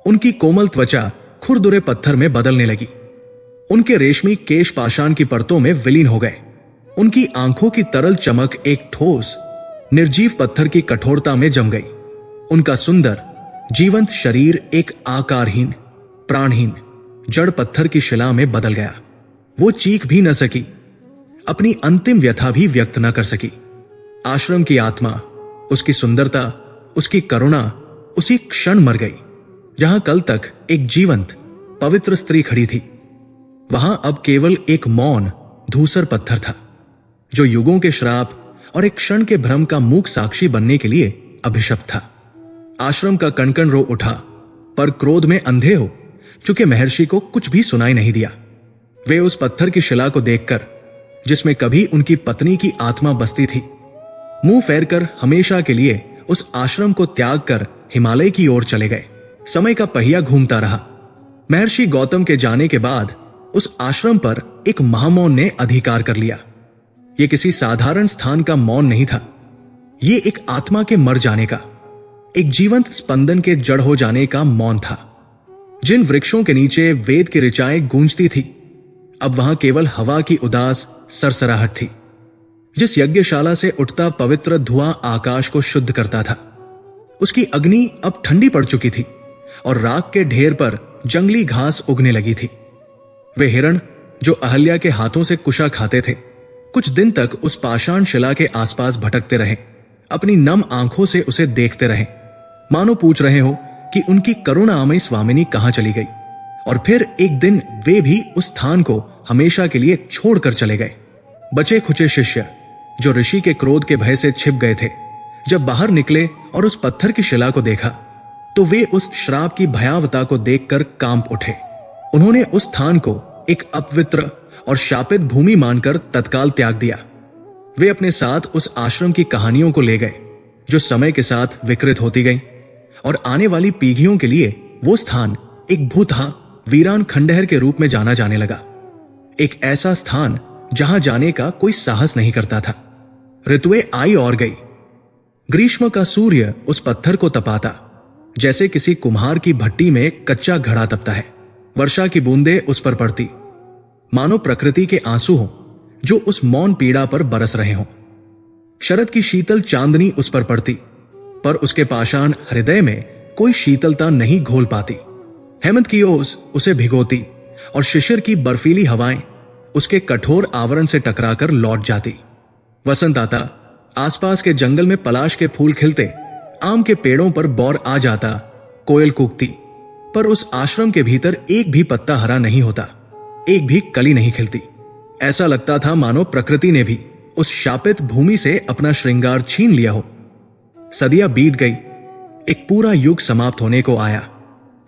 उनकी कोमल त्वचा खुरदुरे पत्थर में बदलने लगी। उनके रेशमी केश पाषाण की परतों में विलीन हो गए। उनकी आंखों की तरल चमक एक ठोस निर्जीव पत्थर की कठोरता में जम गई। उनका सुंदर जीवंत शरीर एक आकारहीन, प्राणहीन जड़ पत्थर की शिला में बदल गया। वो चीख भी न सकी, अपनी अंतिम व्यथा भी व्यक्त न कर सकी। आश्रम की आत्मा, उसकी सुंदरता, उसकी करुणा उसी क्षण मर गई। जहां कल तक एक जीवंत पवित्र स्त्री खड़ी थी, वहां अब केवल एक मौन धूसर पत्थर था, जो युगों के श्राप और एक क्षण के भ्रम का मूक साक्षी बनने के लिए अभिशप्त था। आश्रम का कणकण रो उठा, पर क्रोध में अंधे हो चुके महर्षि को कुछ भी सुनाई नहीं दिया। वे उस पत्थर की शिला को देखकर, जिसमें कभी उनकी पत्नी की आत्मा बसती थी, मुंह फेरकर हमेशा के लिए उस आश्रम को त्याग कर हिमालय की ओर चले गए। समय का पहिया घूमता रहा। महर्षि गौतम के जाने के बाद उस आश्रम पर एक महामौन ने अधिकार कर लिया। यह किसी साधारण स्थान का मौन नहीं था। यह एक आत्मा के मर जाने का, एक जीवंत स्पंदन के जड़ हो जाने का मौन था। जिन वृक्षों के नीचे वेद की ऋचाएं गूंजती थी, अब वहां केवल हवा की उदास सरसराहट थी। जिस यज्ञशाला से उठता पवित्र धुआं आकाश को शुद्ध करता था, उसकी अग्नि अब ठंडी पड़ चुकी थी और राख के ढेर पर जंगली घास उगने लगी थी। वे हिरण जो अहल्या के हाथों से कुशा खाते थे, कुछ दिन तक उस पाषाण शिला के आसपास भटकते रहे, अपनी नम आंखों से उसे देखते रहे, मानो पूछ रहे हो कि उनकी करुणामयी स्वामिनी कहां चली गई। और फिर एक दिन वे भी उस स्थान को हमेशा के लिए छोड़कर चले गए। बचे खुचे शिष्य जो ऋषि के क्रोध के भय से छिप गए थे, जब बाहर निकले और उस पत्थर की शिला को देखा, तो वे उस श्राप की भयावता को देखकर कांप उठे। उन्होंने उस स्थान को एक अपवित्र और शापित भूमि मानकर तत्काल त्याग दिया। वे अपने साथ उस आश्रम की कहानियों को ले गए, जो समय के साथ विकृत होती गईं, और आने वाली पीढ़ियों के लिए वो स्थान एक भूतहा वीरान खंडहर के रूप में जाना जाने लगा। एक ऐसा स्थान जहां जाने का कोई साहस नहीं करता था। ऋतुएं आई और गई। ग्रीष्म का सूर्य उस पत्थर को तपाता, जैसे किसी कुम्हार की भट्टी में कच्चा घड़ा तपता है। वर्षा की बूंदें उस पर पड़ती, मानो प्रकृति के आंसू हों जो उस मौन पीड़ा पर बरस रहे हों। शरद की शीतल चांदनी उस पर पड़ती, पर उसके पाषाण हृदय में कोई शीतलता नहीं घोल पाती। हेमंत की ओस उसे भिगोती और शिशिर की बर्फीली हवाएं उसके कठोर आवरण से टकराकर लौट जाती। वसंत आता, आसपास के जंगल में पलाश के फूल खिलते, आम के पेड़ों पर बौर आ जाता, कोयल कूकती, पर उस आश्रम के भीतर एक भी पत्ता हरा नहीं होता, एक भी कली नहीं खिलती। ऐसा लगता था मानो प्रकृति ने भी उस शापित भूमि से अपना श्रृंगार छीन लिया हो। सदियां बीत गई, एक पूरा युग समाप्त होने को आया।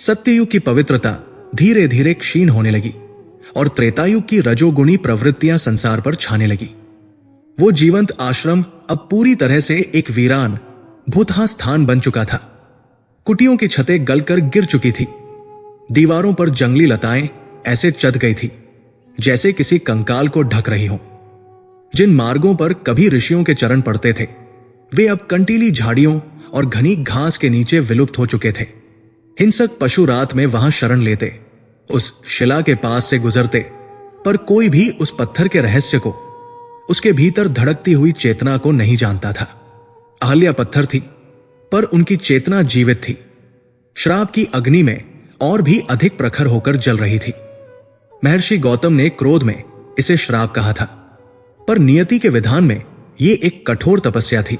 सत्ययुग की पवित्रता धीरे धीरे क्षीण होने लगी और त्रेतायुग की रजोगुणी प्रवृत्तियां संसार पर छाने लगी। वो जीवंत आश्रम अब पूरी तरह से एक वीरान भूतहा स्थान बन चुका था। कुटियों की छतें गलकर गिर चुकी थी। दीवारों पर जंगली लताएं ऐसे चढ़ गई थी जैसे किसी कंकाल को ढक रही हो। जिन मार्गों पर कभी ऋषियों के चरण पड़ते थे वे अब कंटीली झाड़ियों और घनी घास के नीचे विलुप्त हो चुके थे। हिंसक पशु रात में वहां शरण लेते, उस शिला के पास से गुजरते, पर कोई भी उस पत्थर के रहस्य को, उसके भीतर धड़कती हुई चेतना को नहीं जानता था। अहल्या पत्थर थी, पर उनकी चेतना जीवित थी। श्राप की अग्नि में और भी अधिक प्रखर होकर जल रही थी। महर्षि गौतम ने क्रोध में इसे श्राप कहा था, पर नियति के विधान में यह एक कठोर तपस्या थी।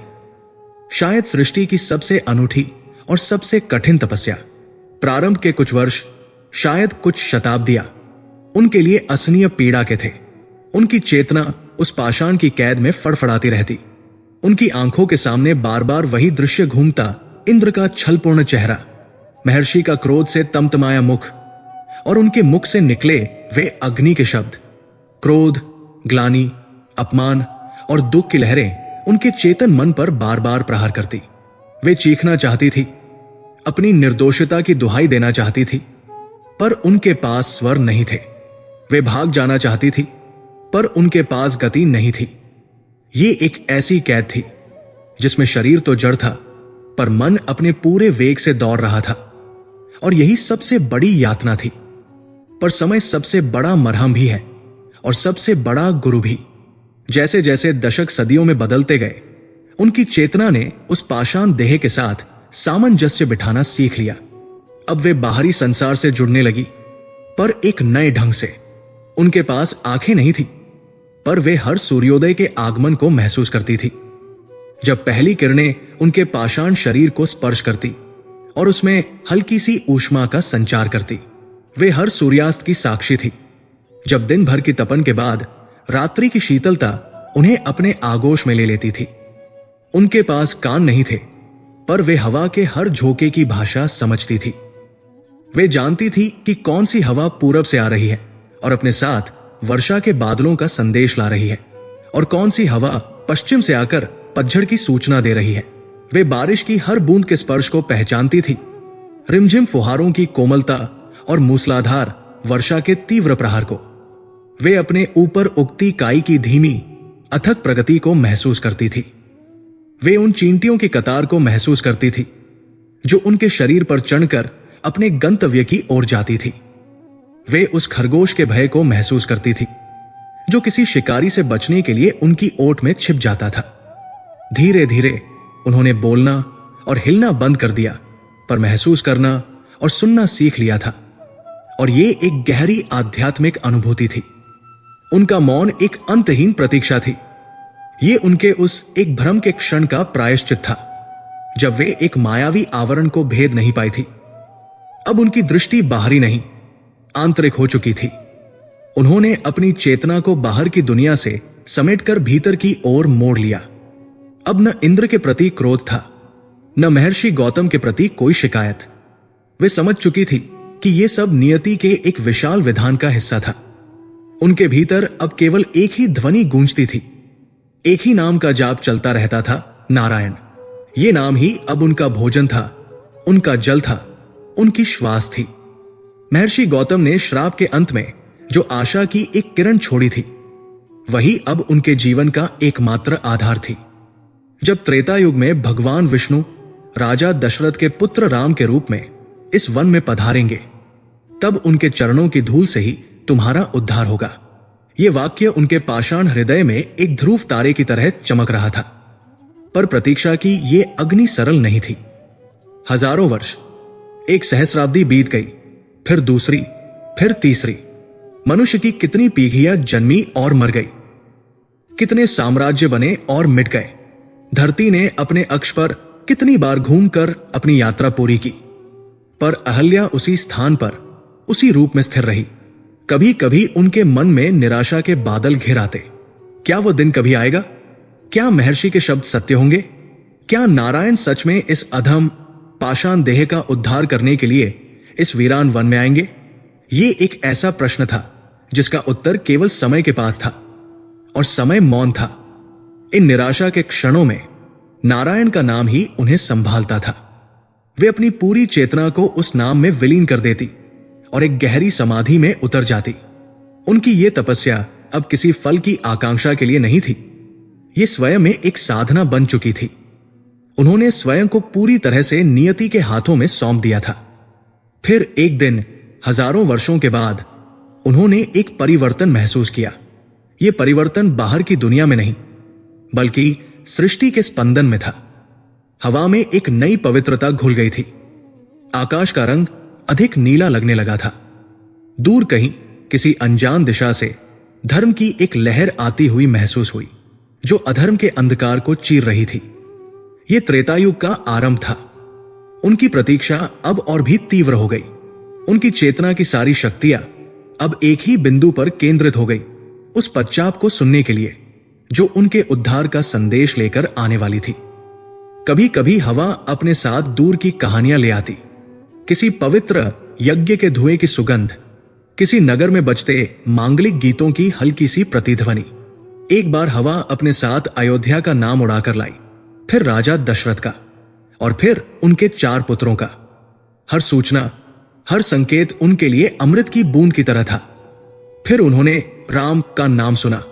शायद सृष्टि की सबसे अनूठी और सबसे कठिन तपस्या। प्रारंभ के कुछ वर्ष, शायद कुछ शताब्दियां, उनके लिए असहनीय पीड़ा के थे। उनकी चेतना उस पाषाण की कैद में फड़फड़ाती रहती। उनकी आंखों के सामने बार बार वही दृश्य घूमता, इंद्र का छलपूर्ण चेहरा, महर्षि का क्रोध से तमतमाया मुख, और उनके मुख से निकले वे अग्नि के शब्द। क्रोध, ग्लानि, अपमान और दुख की लहरें उनके चेतन मन पर बार बार प्रहार करती। वे चीखना चाहती थी, अपनी निर्दोषता की दुहाई देना चाहती थी, पर उनके पास स्वर नहीं थे। वे भाग जाना चाहती थी, पर उनके पास गति नहीं थी। ये एक ऐसी कैद थी जिसमें शरीर तो जड़ था, पर मन अपने पूरे वेग से दौड़ रहा था। और यही सबसे बड़ी यातना थी। पर समय सबसे बड़ा मरहम भी है और सबसे बड़ा गुरु भी। जैसे जैसे दशक सदियों में बदलते गए, उनकी चेतना ने उस पाषाण देह के साथ सामंजस्य बिठाना सीख लिया। अब वे बाहरी संसार से जुड़ने लगी, पर एक नए ढंग से। उनके पास आंखें नहीं थी, पर वे हर सूर्योदय के आगमन को महसूस करती थी। जब पहली किरणें उनके पाषाण शरीर को स्पर्श करती और उसमें हल्की सी ऊष्मा का संचार करती, वे हर सूर्यास्त की साक्षी थी। जब दिन भर की तपन के बाद रात्रि की शीतलता उन्हें अपने आगोश में ले लेती थी। उनके पास कान नहीं थे, पर वे हवा के हर झोंके की भाषा समझती थी। वे जानती थी कि कौन सी हवा पूरब से आ रही है और अपने साथ वर्षा के बादलों का संदेश ला रही है, और कौन सी हवा पश्चिम से आकर पतझड़ की सूचना दे रही है। वे बारिश की हर बूंद के स्पर्श को पहचानती थी, रिमझिम फुहारों की कोमलता और मूसलाधार वर्षा के तीव्र प्रहार को। वे अपने ऊपर उगती काई की धीमी अथक प्रगति को महसूस करती थी। वे उन चींटियों की कतार को महसूस करती थी जो उनके शरीर पर चढ़कर अपने गंतव्य की ओर जाती थी। वे उस खरगोश के भय को महसूस करती थी जो किसी शिकारी से बचने के लिए उनकी ओट में छिप जाता था। धीरे धीरे उन्होंने बोलना और हिलना बंद कर दिया, पर महसूस करना और सुनना सीख लिया था। और ये एक गहरी आध्यात्मिक अनुभूति थी। उनका मौन एक अंतहीन प्रतीक्षा थी। ये उनके उस एक भ्रम के क्षण का प्रायश्चित था जब वे एक मायावी आवरण को भेद नहीं पाई थी। अब उनकी दृष्टि बाहरी नहीं, आंतरिक हो चुकी थी। उन्होंने अपनी चेतना को बाहर की दुनिया से समेटकर भीतर की ओर मोड़ लिया। अब न इंद्र के प्रति क्रोध था, न महर्षि गौतम के प्रति कोई शिकायत। वे समझ चुकी थी कि यह सब नियति के एक विशाल विधान का हिस्सा था। उनके भीतर अब केवल एक ही ध्वनि गूंजती थी, एक ही नाम का जाप चलता रहता था, नारायण। ये नाम ही अब उनका भोजन था, उनका जल था, उनकी श्वास थी। महर्षि गौतम ने श्राप के अंत में जो आशा की एक किरण छोड़ी थी, वही अब उनके जीवन का एकमात्र आधार थी। जब त्रेता युग में भगवान विष्णु राजा दशरथ के पुत्र राम के रूप में इस वन में पधारेंगे, तब उनके चरणों की धूल से ही तुम्हारा उद्धार होगा। यह वाक्य उनके पाषाण हृदय में एक ध्रुव तारे की तरह चमक रहा था। पर प्रतीक्षा की यह अग्नि सरल नहीं थी। हजारों वर्ष, एक सहस्राब्दी बीत गई, फिर दूसरी, फिर तीसरी। मनुष्य की कितनी पीढ़ियां जन्मी और मर गई, कितने साम्राज्य बने और मिट गए। धरती ने अपने अक्ष पर कितनी बार घूमकर अपनी यात्रा पूरी की, पर अहल्या उसी स्थान पर, उसी रूप में स्थिर रही। कभी कभी उनके मन में निराशा के बादल घिर आते। क्या वो दिन कभी आएगा? क्या महर्षि के शब्द सत्य होंगे? क्या नारायण सच में इस अधम पाषाण देह का उद्धार करने के लिए इस वीरान वन में आएंगे? ये एक ऐसा प्रश्न था जिसका उत्तर केवल समय के पास था, और समय मौन था। इन निराशा के क्षणों में नारायण का नाम ही उन्हें संभालता था। वे अपनी पूरी चेतना को उस नाम में विलीन कर देती और एक गहरी समाधि में उतर जाती। उनकी ये तपस्या अब किसी फल की आकांक्षा के लिए नहीं थी, ये स्वयं में एक साधना बन चुकी थी। उन्होंने स्वयं को पूरी तरह से नियति के हाथों में सौंप दिया था। फिर एक दिन हजारों वर्षों के बाद उन्होंने एक परिवर्तन महसूस किया। यह परिवर्तन बाहर की दुनिया में नहीं, बल्कि सृष्टि के स्पंदन में था। हवा में एक नई पवित्रता घुल गई थी। आकाश का रंग अधिक नीला लगने लगा था। दूर कहीं किसी अनजान दिशा से धर्म की एक लहर आती हुई महसूस हुई, जो अधर्म के अंधकार को चीर रही थी। यह त्रेतायुग का आरंभ था। उनकी प्रतीक्षा अब और भी तीव्र हो गई। उनकी चेतना की सारी शक्तियां अब एक ही बिंदु पर केंद्रित हो गई, उस पश्चाप को सुनने के लिए जो उनके उद्धार का संदेश लेकर आने वाली थी। कभी कभी हवा अपने साथ दूर की कहानियां ले आती, किसी पवित्र यज्ञ के धुएं की सुगंध, किसी नगर में बजते मांगलिक गीतों की हल्की सी प्रतिध्वनि। एक बार हवा अपने साथ अयोध्या का नाम उड़ाकर लाई, फिर राजा दशरथ का, और फिर उनके 4 पुत्रों का। हर सूचना, हर संकेत उनके लिए अमृत की बूंद की तरह था। फिर उन्होंने राम का नाम सुना।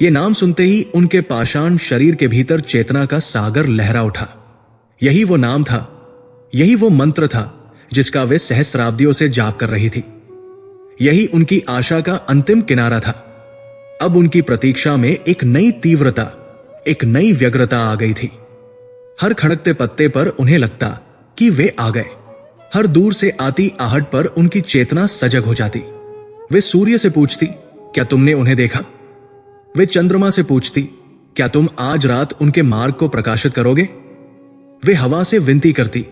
यह नाम सुनते ही उनके पाषाण शरीर के भीतर चेतना का सागर लहरा उठा। यही वो नाम था, यही वो मंत्र था जिसका वे सहस्राब्दियों से जाप कर रही थी। यही उनकी आशा का अंतिम किनारा था। अब उनकी प्रतीक्षा में एक नई तीव्रता, एक नई व्यग्रता आ गई थी। हर खड़कते पत्ते पर उन्हें लगता कि वे आ गए। हर दूर से आती आहट पर उनकी चेतना सजग हो जाती। वे सूर्य से पूछती, क्या तुमने उन्हें देखा? वे चंद्रमा से पूछती, क्या तुम आज रात उनके मार्ग को प्रकाशित करोगे? वे हवा से विनती करती,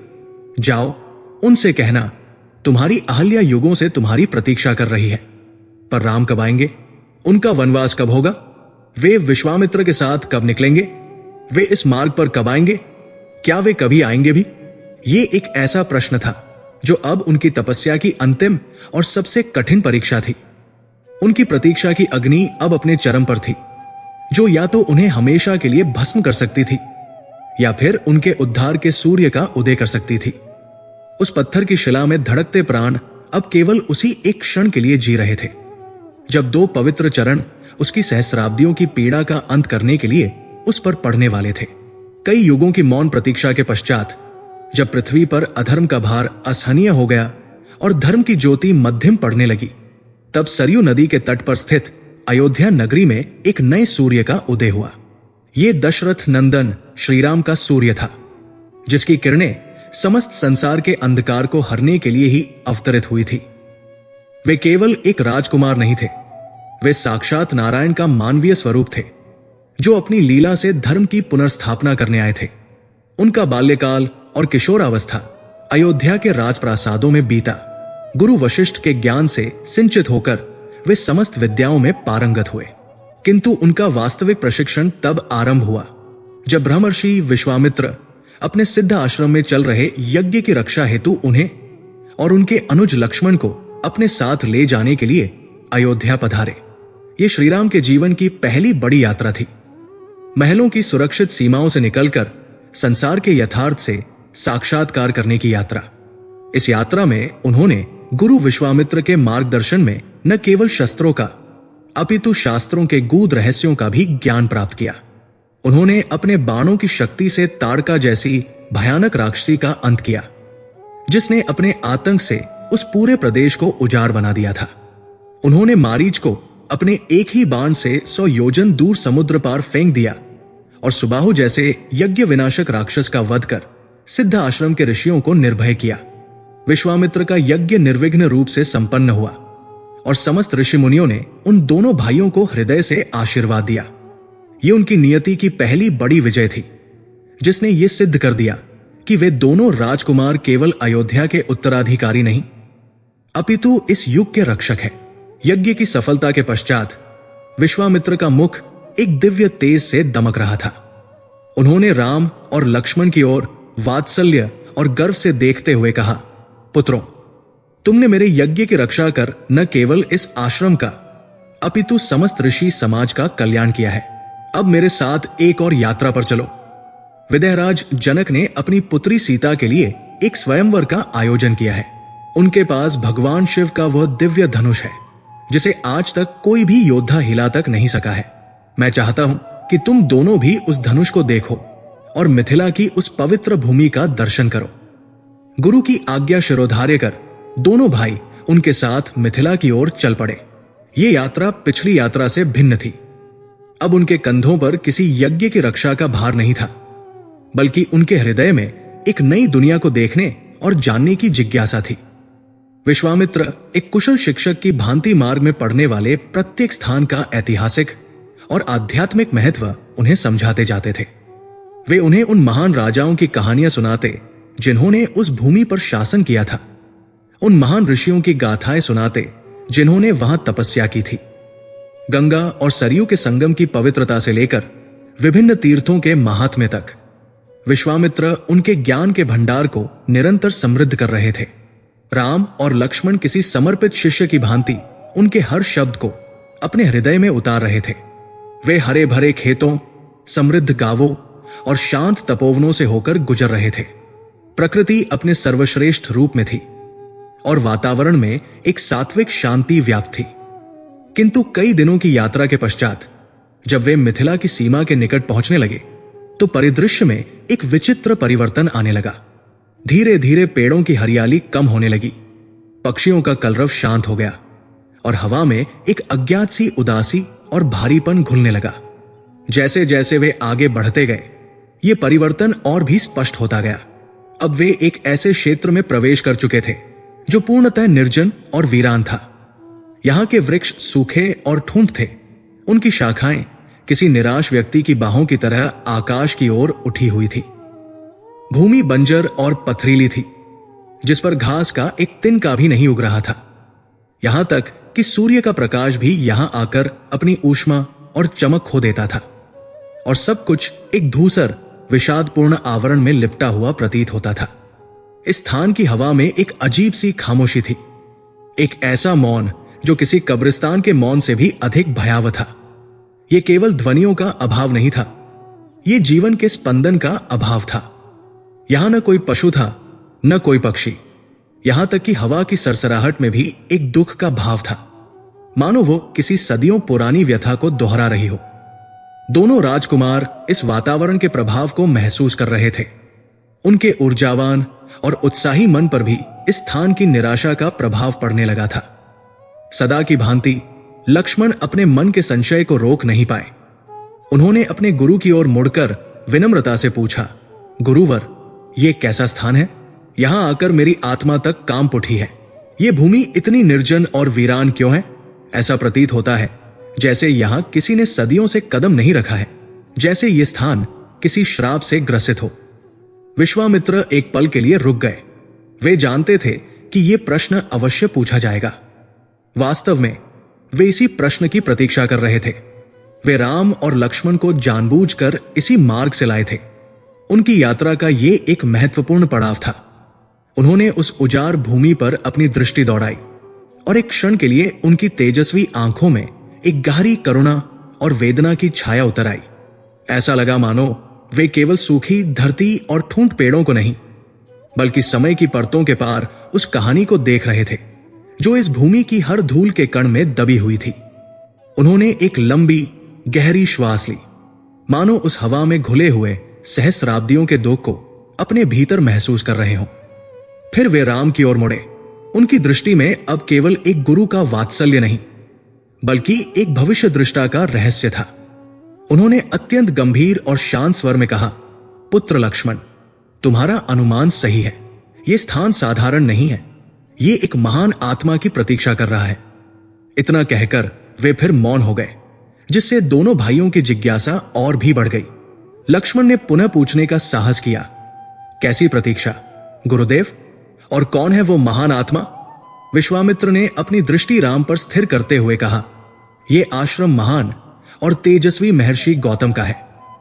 जाओ उनसे कहना तुम्हारी अहल्या युगों से तुम्हारी प्रतीक्षा कर रही है। पर राम कब आएंगे? उनका वनवास कब होगा? वे विश्वामित्र के साथ कब निकलेंगे? वे इस मार्ग पर कब आएंगे? क्या वे कभी आएंगे भी? ये एक ऐसा प्रश्न था जो अब उनकी तपस्या की अंतिम और सबसे कठिन परीक्षा थी। उनकी प्रतीक्षा की अग्नि अब अपने चरम पर थी, जो या तो उन्हें हमेशा के लिए भस्म कर सकती थी या फिर उनके उद्धार के सूर्य का उदय कर सकती थी। उस पत्थर की शिला में धड़कते प्राण अब केवल उसी एक क्षण के लिए जी रहे थे, जब 2 पवित्र चरण उसकी सहस्राब्दियों की पीड़ा का अंत करने के लिए उस पर पड़ने वाले थे। कई युगों की मौन प्रतीक्षा के पश्चात जब पृथ्वी पर अधर्म का भार असहनीय हो गया और धर्म की ज्योति मध्यम पड़ने लगी, तब सरयू नदी के तट पर स्थित अयोध्या नगरी में एक नए सूर्य का उदय हुआ। ये दशरथ नंदन श्रीराम का सूर्य था, जिसकी किरणें समस्त संसार के अंधकार को हरने के लिए ही अवतरित हुई थी। वे केवल एक राजकुमार नहीं थे, वे साक्षात नारायण का मानवीय स्वरूप थे, जो अपनी लीला से धर्म की पुनर्स्थापना करने आए थे। उनका बाल्यकाल और किशोरावस्था अयोध्या के राजप्रासादों में बीता। गुरु वशिष्ठ के ज्ञान से सिंचित होकर वे समस्त विद्याओं में पारंगत हुए, किंतु उनका वास्तविक प्रशिक्षण तब आरंभ हुआ जब ब्रह्मर्षि विश्वामित्र अपने सिद्ध आश्रम में चल रहे यज्ञ की रक्षा हेतु उन्हें और उनके अनुज लक्ष्मण को अपने साथ ले जाने के लिए अयोध्या पधारे। ये श्रीराम के जीवन की पहली बड़ी यात्रा थी, महलों की सुरक्षित सीमाओं से निकलकर संसार के यथार्थ से साक्षात्कार करने की यात्रा। इस यात्रा में उन्होंने गुरु विश्वामित्र के मार्गदर्शन में न केवल शस्त्रों का अपितु शास्त्रों के गूढ़ रहस्यों का भी ज्ञान प्राप्त किया। उन्होंने अपने बाणों की शक्ति से ताड़का जैसी भयानक राक्षसी का अंत किया, जिसने अपने आतंक से उस पूरे प्रदेश को उजाड़ बना दिया था। उन्होंने मारीच को अपने एक ही बाण से 100 योजन दूर समुद्र पार फेंक दिया और सुबाहु जैसे यज्ञ विनाशक राक्षस का वध कर सिद्ध आश्रम के ऋषियों को निर्भय किया। विश्वामित्र का यज्ञ निर्विघ्न रूप से संपन्न हुआ और समस्त ऋषि मुनियों ने उन दोनों भाइयों को हृदय से आशीर्वाद दिया। यह उनकी नियति की पहली बड़ी विजय थी, जिसने यह सिद्ध कर दिया कि वे दोनों राजकुमार केवल अयोध्या के उत्तराधिकारी नहीं, अपितु इस युग के रक्षक हैं। यज्ञ की सफलता के पश्चात विश्वामित्र का मुख एक दिव्य तेज से दमक रहा था। उन्होंने राम और लक्ष्मण की ओर वात्सल्य और गर्व से देखते हुए कहा, पुत्रों, तुमने मेरे यज्ञ की रक्षा कर न केवल इस आश्रम का अपितु समस्त ऋषि समाज का कल्याण किया है। अब मेरे साथ एक और यात्रा पर चलो। विदेहराज जनक ने अपनी पुत्री सीता के लिए एक स्वयंवर का आयोजन किया है। उनके पास भगवान शिव का वह दिव्य धनुष है जिसे आज तक कोई भी योद्धा हिला तक नहीं सका है। मैं चाहता हूं कि तुम दोनों भी उस धनुष को देखो और मिथिला की उस पवित्र भूमि का दर्शन करो। गुरु की आज्ञा शिरोधार्य कर दोनों भाई उनके साथ मिथिला की ओर चल पड़े। ये यात्रा पिछली यात्रा से भिन्न थी। अब उनके कंधों पर किसी यज्ञ की रक्षा का भार नहीं था, बल्कि उनके हृदय में एक नई दुनिया को देखने और जानने की जिज्ञासा थी। विश्वामित्र एक कुशल शिक्षक की भांति मार्ग में पढ़ने वाले प्रत्येक स्थान का ऐतिहासिक और आध्यात्मिक महत्व उन्हें समझाते जाते थे। वे उन्हें उन महान राजाओं की कहानियां सुनाते जिन्होंने उस भूमि पर शासन किया था, उन महान ऋषियों की गाथाएं सुनाते जिन्होंने वहां तपस्या की थी। गंगा और सरयू के संगम की पवित्रता से लेकर विभिन्न तीर्थों के महात्म्य तक विश्वामित्र उनके ज्ञान के भंडार को निरंतर समृद्ध कर रहे थे। राम और लक्ष्मण किसी समर्पित शिष्य की भांति उनके हर शब्द को अपने हृदय में उतार रहे थे। वे हरे भरे खेतों, समृद्ध गांवों और शांत तपोवनों से होकर गुजर रहे थे। प्रकृति अपने सर्वश्रेष्ठ रूप में थी और वातावरण में एक सात्विक शांति व्याप्त थी। किंतु कई दिनों की यात्रा के पश्चात जब वे मिथिला की सीमा के निकट पहुंचने लगे तो परिदृश्य में एक विचित्र परिवर्तन आने लगा। धीरे धीरे पेड़ों की हरियाली कम होने लगी, पक्षियों का कलरव शांत हो गया और हवा में एक अज्ञात सी उदासी और भारीपन घुलने लगा। जैसे जैसे वे आगे बढ़ते गए ये परिवर्तन और भी स्पष्ट होता गया। अब वे एक ऐसे क्षेत्र में प्रवेश कर चुके थे जो पूर्णतः निर्जन और वीरान था। यहां के वृक्ष सूखे और ठूंठ थे, उनकी शाखाएं किसी निराश व्यक्ति की बाहों की तरह आकाश की ओर उठी हुई थी। भूमि बंजर और पथरीली थी, जिस पर घास का एक तिनका भी नहीं उग रहा था। यहां तक कि सूर्य का प्रकाश भी यहां आकर अपनी ऊष्मा और चमक खो देता था और सब कुछ एक धूसर विषादपूर्ण आवरण में लिपटा हुआ प्रतीत होता था। इस स्थान की हवा में एक अजीब सी खामोशी थी, एक ऐसा मौन जो किसी कब्रिस्तान के मौन से भी अधिक भयावह था। यह केवल ध्वनियों का अभाव नहीं था, यह जीवन के स्पंदन का अभाव था। यहां न कोई पशु था, न कोई पक्षी, यहां तक कि हवा की सरसराहट में भी एक दुख का भाव था, मानो वो किसी सदियों पुरानी व्यथा को दोहरा रही हो। दोनों राजकुमार इस वातावरण के प्रभाव को महसूस कर रहे थे। उनके ऊर्जावान और उत्साही मन पर भी इस स्थान की निराशा का प्रभाव पड़ने लगा था। सदा की भांति लक्ष्मण अपने मन के संशय को रोक नहीं पाए। उन्होंने अपने गुरु की ओर मुड़कर विनम्रता से पूछा, गुरुवर, यह कैसा स्थान है? यहां आकर मेरी आत्मा तक कांप उठी है। यह भूमि इतनी निर्जन और वीरान क्यों है? ऐसा प्रतीत होता है जैसे यहां किसी ने सदियों से कदम नहीं रखा है, जैसे यह स्थान किसी श्राप से ग्रसित हो। विश्वामित्र एक पल के लिए रुक गए। वे जानते थे कि यह प्रश्न अवश्य पूछा जाएगा। वास्तव में वे इसी प्रश्न की प्रतीक्षा कर रहे थे। वे राम और लक्ष्मण को जानबूझकर इसी मार्ग से लाए थे। उनकी यात्रा का यह एक महत्वपूर्ण पड़ाव था। उन्होंने उस उजाड़ भूमि पर अपनी दृष्टि दौड़ाई और एक क्षण के लिए उनकी तेजस्वी आंखों में एक गहरी करुणा और वेदना की छाया उतर आई। ऐसा लगा मानो वे केवल सूखी धरती और ठूंठ पेड़ों को नहीं, बल्कि समय की परतों के पार उस कहानी को देख रहे थे जो इस भूमि की हर धूल के कण में दबी हुई थी। उन्होंने एक लंबी गहरी श्वास ली, मानो उस हवा में घुले हुए सहस्राब्दियों के दुख को अपने भीतर महसूस कर रहे हों। फिर वे राम की ओर मुड़े। उनकी दृष्टि में अब केवल एक गुरु का वात्सल्य नहीं, बल्कि एक भविष्य दृष्टा का रहस्य था। उन्होंने अत्यंत गंभीर और शांत स्वर में कहा, पुत्र लक्ष्मण, तुम्हारा अनुमान सही है। यह स्थान साधारण नहीं है, यह एक महान आत्मा की प्रतीक्षा कर रहा है। इतना कहकर वे फिर मौन हो गए, जिससे दोनों भाइयों की जिज्ञासा और भी बढ़ गई। लक्ष्मण ने पुनः पूछने का साहस किया, कैसी प्रतीक्षा गुरुदेव, और कौन है वो महान आत्मा? विश्वामित्र ने अपनी दृष्टि राम पर स्थिर करते हुए कहा, यह आश्रम महान और तेजस्वी महर्षि गौतम का है।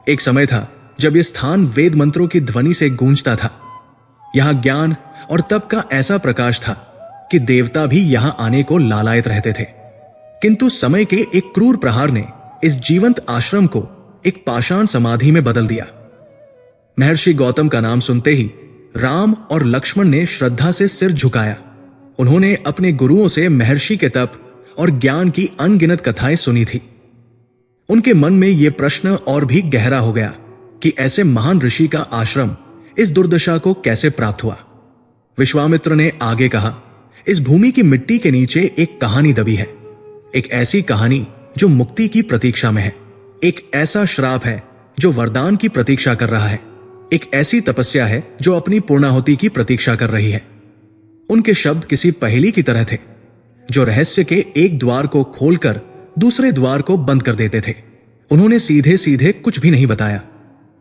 एक समय था जब यह स्थान वेद मंत्रों की ध्वनि से गूंजता था। यहां ज्ञान और तप का ऐसा प्रकाश था कि देवता भी यहां आने को लालायत रहते थे। किंतु समय के एक क्रूर प्रहार ने इस जीवंत आश्रम को एक पाषाण समाधि में बदल दिया। महर्षि गौतम का नाम सुनते ही राम और लक्ष्मण ने श्रद्धा से सिर झुकाया। उन्होंने अपने गुरुओं से महर्षि के तप और ज्ञान की अनगिनत कथाएं सुनी थी। उनके मन में यह प्रश्न और भी गहरा हो गया कि ऐसे महान ऋषि का आश्रम इस दुर्दशा को कैसे प्राप्त हुआ। विश्वामित्र ने आगे कहा, इस भूमि की मिट्टी के नीचे एक कहानी दबी है, एक ऐसी कहानी जो मुक्ति की प्रतीक्षा में है, एक ऐसा श्राप है जो वरदान की प्रतीक्षा कर रहा है, एक ऐसी तपस्या है जो अपनी पूर्णाहुति की प्रतीक्षा कर रही है। उनके शब्द किसी पहेली की तरह थे, जो रहस्य के एक द्वार को खोलकर दूसरे द्वार को बंद कर देते थे। उन्होंने सीधे सीधे कुछ भी नहीं बताया,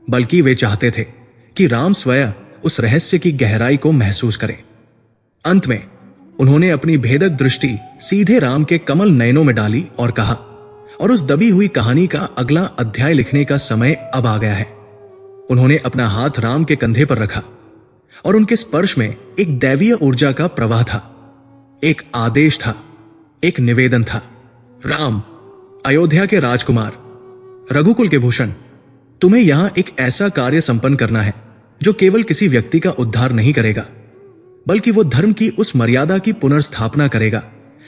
बल्कि वे चाहते थे कि राम स्वयं उस रहस्य की गहराई को महसूस करें। अंत में उन्होंने अपनी भेदक दृष्टि सीधे राम के कमल नयनों में डाली और कहा, और उस दबी हुई कहानी का अगला अध्याय लिखने का समय अब आ गया है। उन्होंने अपना हाथ राम के कंधे पर रखा और उनके स्पर्श में एक दैवीय ऊर्जा का प्रवाह था, एक आदेश था, एक निवेदन था। राम, अयोध्या के राजकुमार, रघुकुल के भूषण, तुम्हें यहां एक ऐसा कार्य संपन्न करना है जो केवल किसी व्यक्ति का उद्धार नहीं करेगा, बल्कि वो धर्म की उस मर्यादा की पुनर्स्थापना करेगा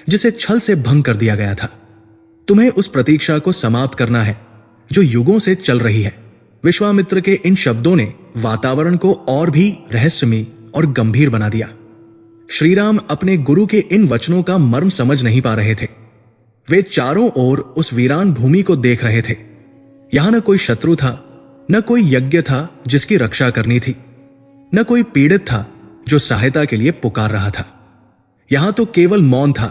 जिसे छल से भंग कर दिया गया था। तुम्हें उस प्रतीक्षा को समाप्त करना है जो युगों से चल रही है। विश्वामित्र के इन शब्दों ने वातावरण को और भी रहस्यमयी और गंभीर बना दिया। श्रीराम अपने गुरु के इन वचनों का मर्म समझ नहीं पा रहे थे। वे चारों ओर उस वीरान भूमि को देख रहे थे। यहां न कोई शत्रु था, न कोई यज्ञ था जिसकी रक्षा करनी थी, न कोई पीड़ित था जो सहायता के लिए पुकार रहा था। यहां तो केवल मौन था,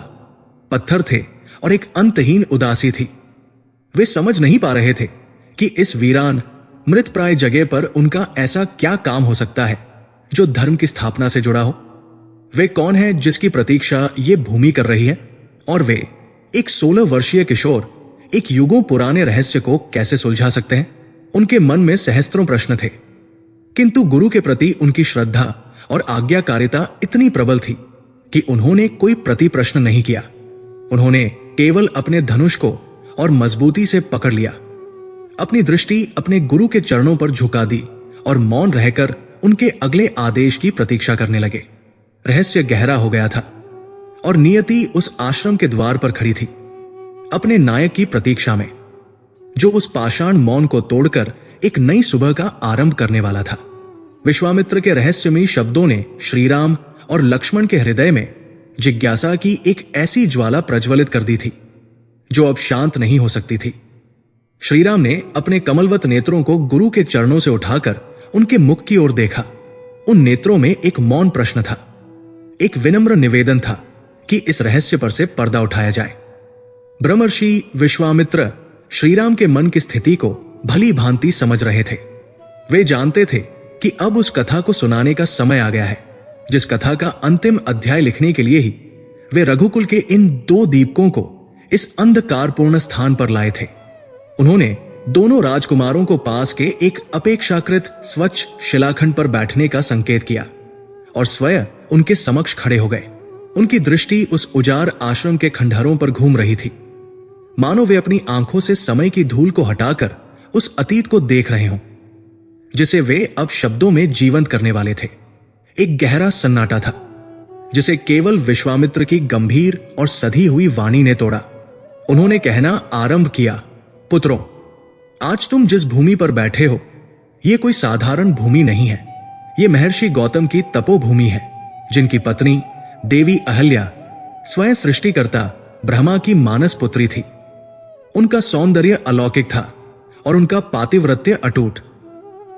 पत्थर थे और एक अंतहीन उदासी थी। वे समझ नहीं पा रहे थे कि इस वीरान मृत प्राय जगह पर उनका ऐसा क्या काम हो सकता है जो धर्म की स्थापना से जुड़ा हो। वे कौन है जिसकी प्रतीक्षा ये भूमि कर रही है, और वे एक 16 वर्षीय किशोर एक युगों पुराने रहस्य को कैसे सुलझा सकते हैं। उनके मन में सहस्त्रों प्रश्न थे, किंतु गुरु के प्रति उनकी श्रद्धा और आज्ञाकारिता इतनी प्रबल थी कि उन्होंने कोई प्रति प्रश्न नहीं किया। उन्होंने केवल अपने धनुष को और मजबूती से पकड़ लिया, अपनी दृष्टि अपने गुरु के चरणों पर झुका दी और मौन रहकर उनके अगले आदेश की प्रतीक्षा करने लगे। रहस्य गहरा हो गया था और नियति उस आश्रम के द्वार पर खड़ी थी, अपने नायक की प्रतीक्षा में, जो उस पाषाण मौन को तोड़कर एक नई सुबह का आरंभ करने वाला था। विश्वामित्र के रहस्यमयी शब्दों ने श्रीराम और लक्ष्मण के हृदय में जिज्ञासा की एक ऐसी ज्वाला प्रज्वलित कर दी थी जो अब शांत नहीं हो सकती थी। श्रीराम ने अपने कमलवत नेत्रों को गुरु के चरणों से उठाकर उनके मुख की ओर देखा। उन नेत्रों में एक मौन प्रश्न था, एक विनम्र निवेदन था कि इस रहस्य पर से पर्दा उठाया जाए। ब्रह्मर्षि विश्वामित्र श्रीराम के मन की स्थिति को भली भांति समझ रहे थे। वे जानते थे कि अब उस कथा को सुनाने का समय आ गया है, जिस कथा का अंतिम अध्याय लिखने के लिए ही वे रघुकुल के इन 2 दीपकों को इस अंधकारपूर्ण स्थान पर लाए थे। उन्होंने दोनों राजकुमारों को पास के एक अपेक्षाकृत स्वच्छ शिलाखंड पर बैठने का संकेत किया और स्वयं उनके समक्ष खड़े हो गए। उनकी दृष्टि उस उजाड़ आश्रम के खंडहरों पर घूम रही थी, मानो वे अपनी आंखों से समय की धूल को हटाकर उस अतीत को देख रहे हों जिसे वे अब शब्दों में जीवंत करने वाले थे। एक गहरा सन्नाटा था जिसे केवल विश्वामित्र की गंभीर और सधी हुई वाणी ने तोड़ा। उन्होंने कहना आरंभ किया, पुत्रों, आज तुम जिस भूमि पर बैठे हो, यह कोई साधारण भूमि नहीं है। यह महर्षि गौतम की तपोभूमि है, जिनकी पत्नी देवी अहल्या स्वयं सृष्टिकर्ता ब्रह्मा की मानस पुत्री थी। उनका सौंदर्य अलौकिक था और उनका पातिव्रत्य अटूट।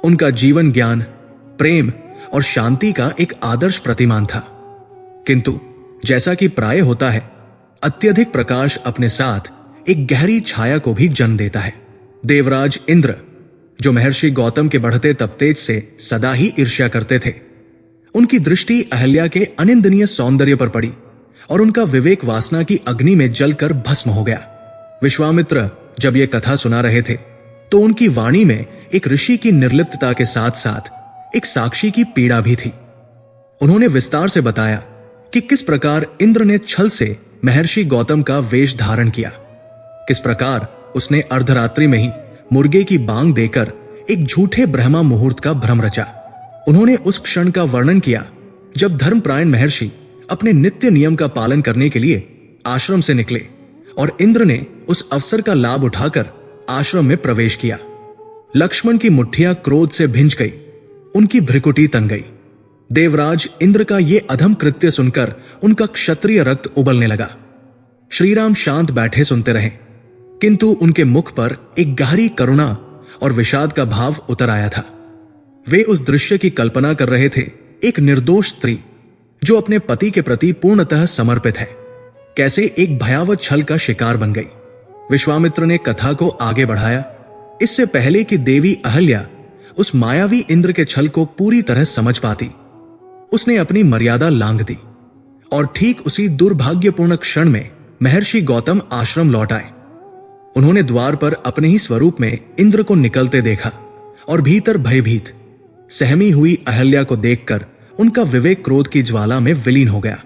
उनका जीवन ज्ञान, प्रेम और शांति का एक आदर्श प्रतिमान था। किंतु जैसा कि प्राय होता है, अत्यधिक प्रकाश अपने साथ एक गहरी छाया को भी जन्म देता है। देवराज इंद्र, जो महर्षि गौतम के बढ़ते तपतेज से सदा ही ईर्ष्या करते थे, उनकी दृष्टि अहल्या के अनिंदनीय सौंदर्य पर पड़ी और उनका विवेक वासना की अग्नि में जलकर भस्म हो गया। विश्वामित्र जब यह कथा सुना रहे थे तो उनकी वाणी में एक ऋषि की निर्लिप्तता के साथ साथ एक साक्षी की पीड़ा भी थी। उन्होंने विस्तार से बताया कि किस प्रकार इंद्र ने छल से महर्षि गौतम का वेश धारण किया, किस प्रकार उसने अर्धरात्रि में ही मुर्गे की बांग देकर एक झूठे ब्रह्मा मुहूर्त का भ्रम रचा। उन्होंने उस क्षण का वर्णन किया जब धर्मप्रायण महर्षि अपने नित्य नियम का पालन करने के लिए आश्रम से निकले और इंद्र ने उस अवसर का लाभ उठाकर आश्रम में प्रवेश किया। लक्ष्मण की मुट्ठियां क्रोध से भिंज गई, उनकी भ्रिकुटी तन गई। देवराज इंद्र का यह अधम कृत्य सुनकर उनका क्षत्रिय रक्त उबलने लगा। श्रीराम शांत बैठे सुनते रहे, किंतु उनके मुख पर एक गहरी करुणा और विषाद का भाव उतर आया था। वे उस दृश्य की कल्पना कर रहे थे, एक निर्दोष स्त्री जो अपने पति के प्रति पूर्णतः समर्पित है, कैसे एक भयावह छल का शिकार बन गई। विश्वामित्र ने कथा को आगे बढ़ाया। इससे पहले कि देवी अहल्या उस मायावी इंद्र के छल को पूरी तरह समझ पाती, उसने अपनी मर्यादा लांघ दी और ठीक उसी दुर्भाग्यपूर्ण क्षण में महर्षि गौतम आश्रम लौट आए। उन्होंने द्वार पर अपने ही स्वरूप में इंद्र को निकलते देखा और भीतर भयभीत सहमी हुई अहल्या को देखकर उनका विवेक क्रोध की ज्वाला में विलीन हो गया।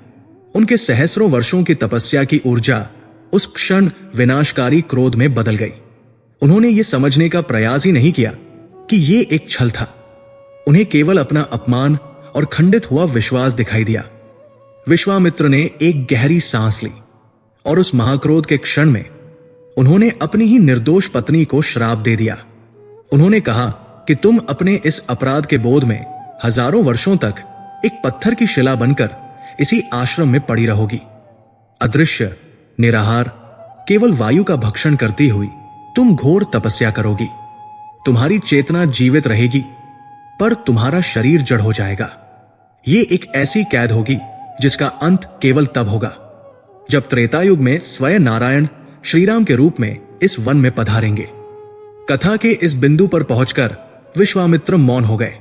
उनके सहस्रों वर्षों की तपस्या की ऊर्जा उस क्षण विनाशकारी क्रोध में बदल गई। उन्होंने यह समझने का प्रयास ही नहीं किया कि यह एक छल था। उन्हें केवल अपना अपमान और खंडित हुआ विश्वास दिखाई दिया। विश्वामित्र ने एक गहरी सांस ली और उस महाक्रोध के क्षण में उन्होंने अपनी ही निर्दोष पत्नी को श्राप दे दिया। उन्होंने कहा कि तुम अपने इस अपराध के बोध में हजारों वर्षों तक एक पत्थर की शिला बनकर इसी आश्रम में पड़ी रहोगी, अदृश्य, निराहार, केवल वायु का भक्षण करती हुई तुम घोर तपस्या करोगी। तुम्हारी चेतना जीवित रहेगी पर तुम्हारा शरीर जड़ हो जाएगा। ये एक ऐसी कैद होगी जिसका अंत केवल तब होगा जब त्रेतायुग में स्वयं नारायण श्रीराम के रूप में इस वन में पधारेंगे। कथा के इस बिंदु पर पहुंचकर विश्वामित्र मौन हो गए।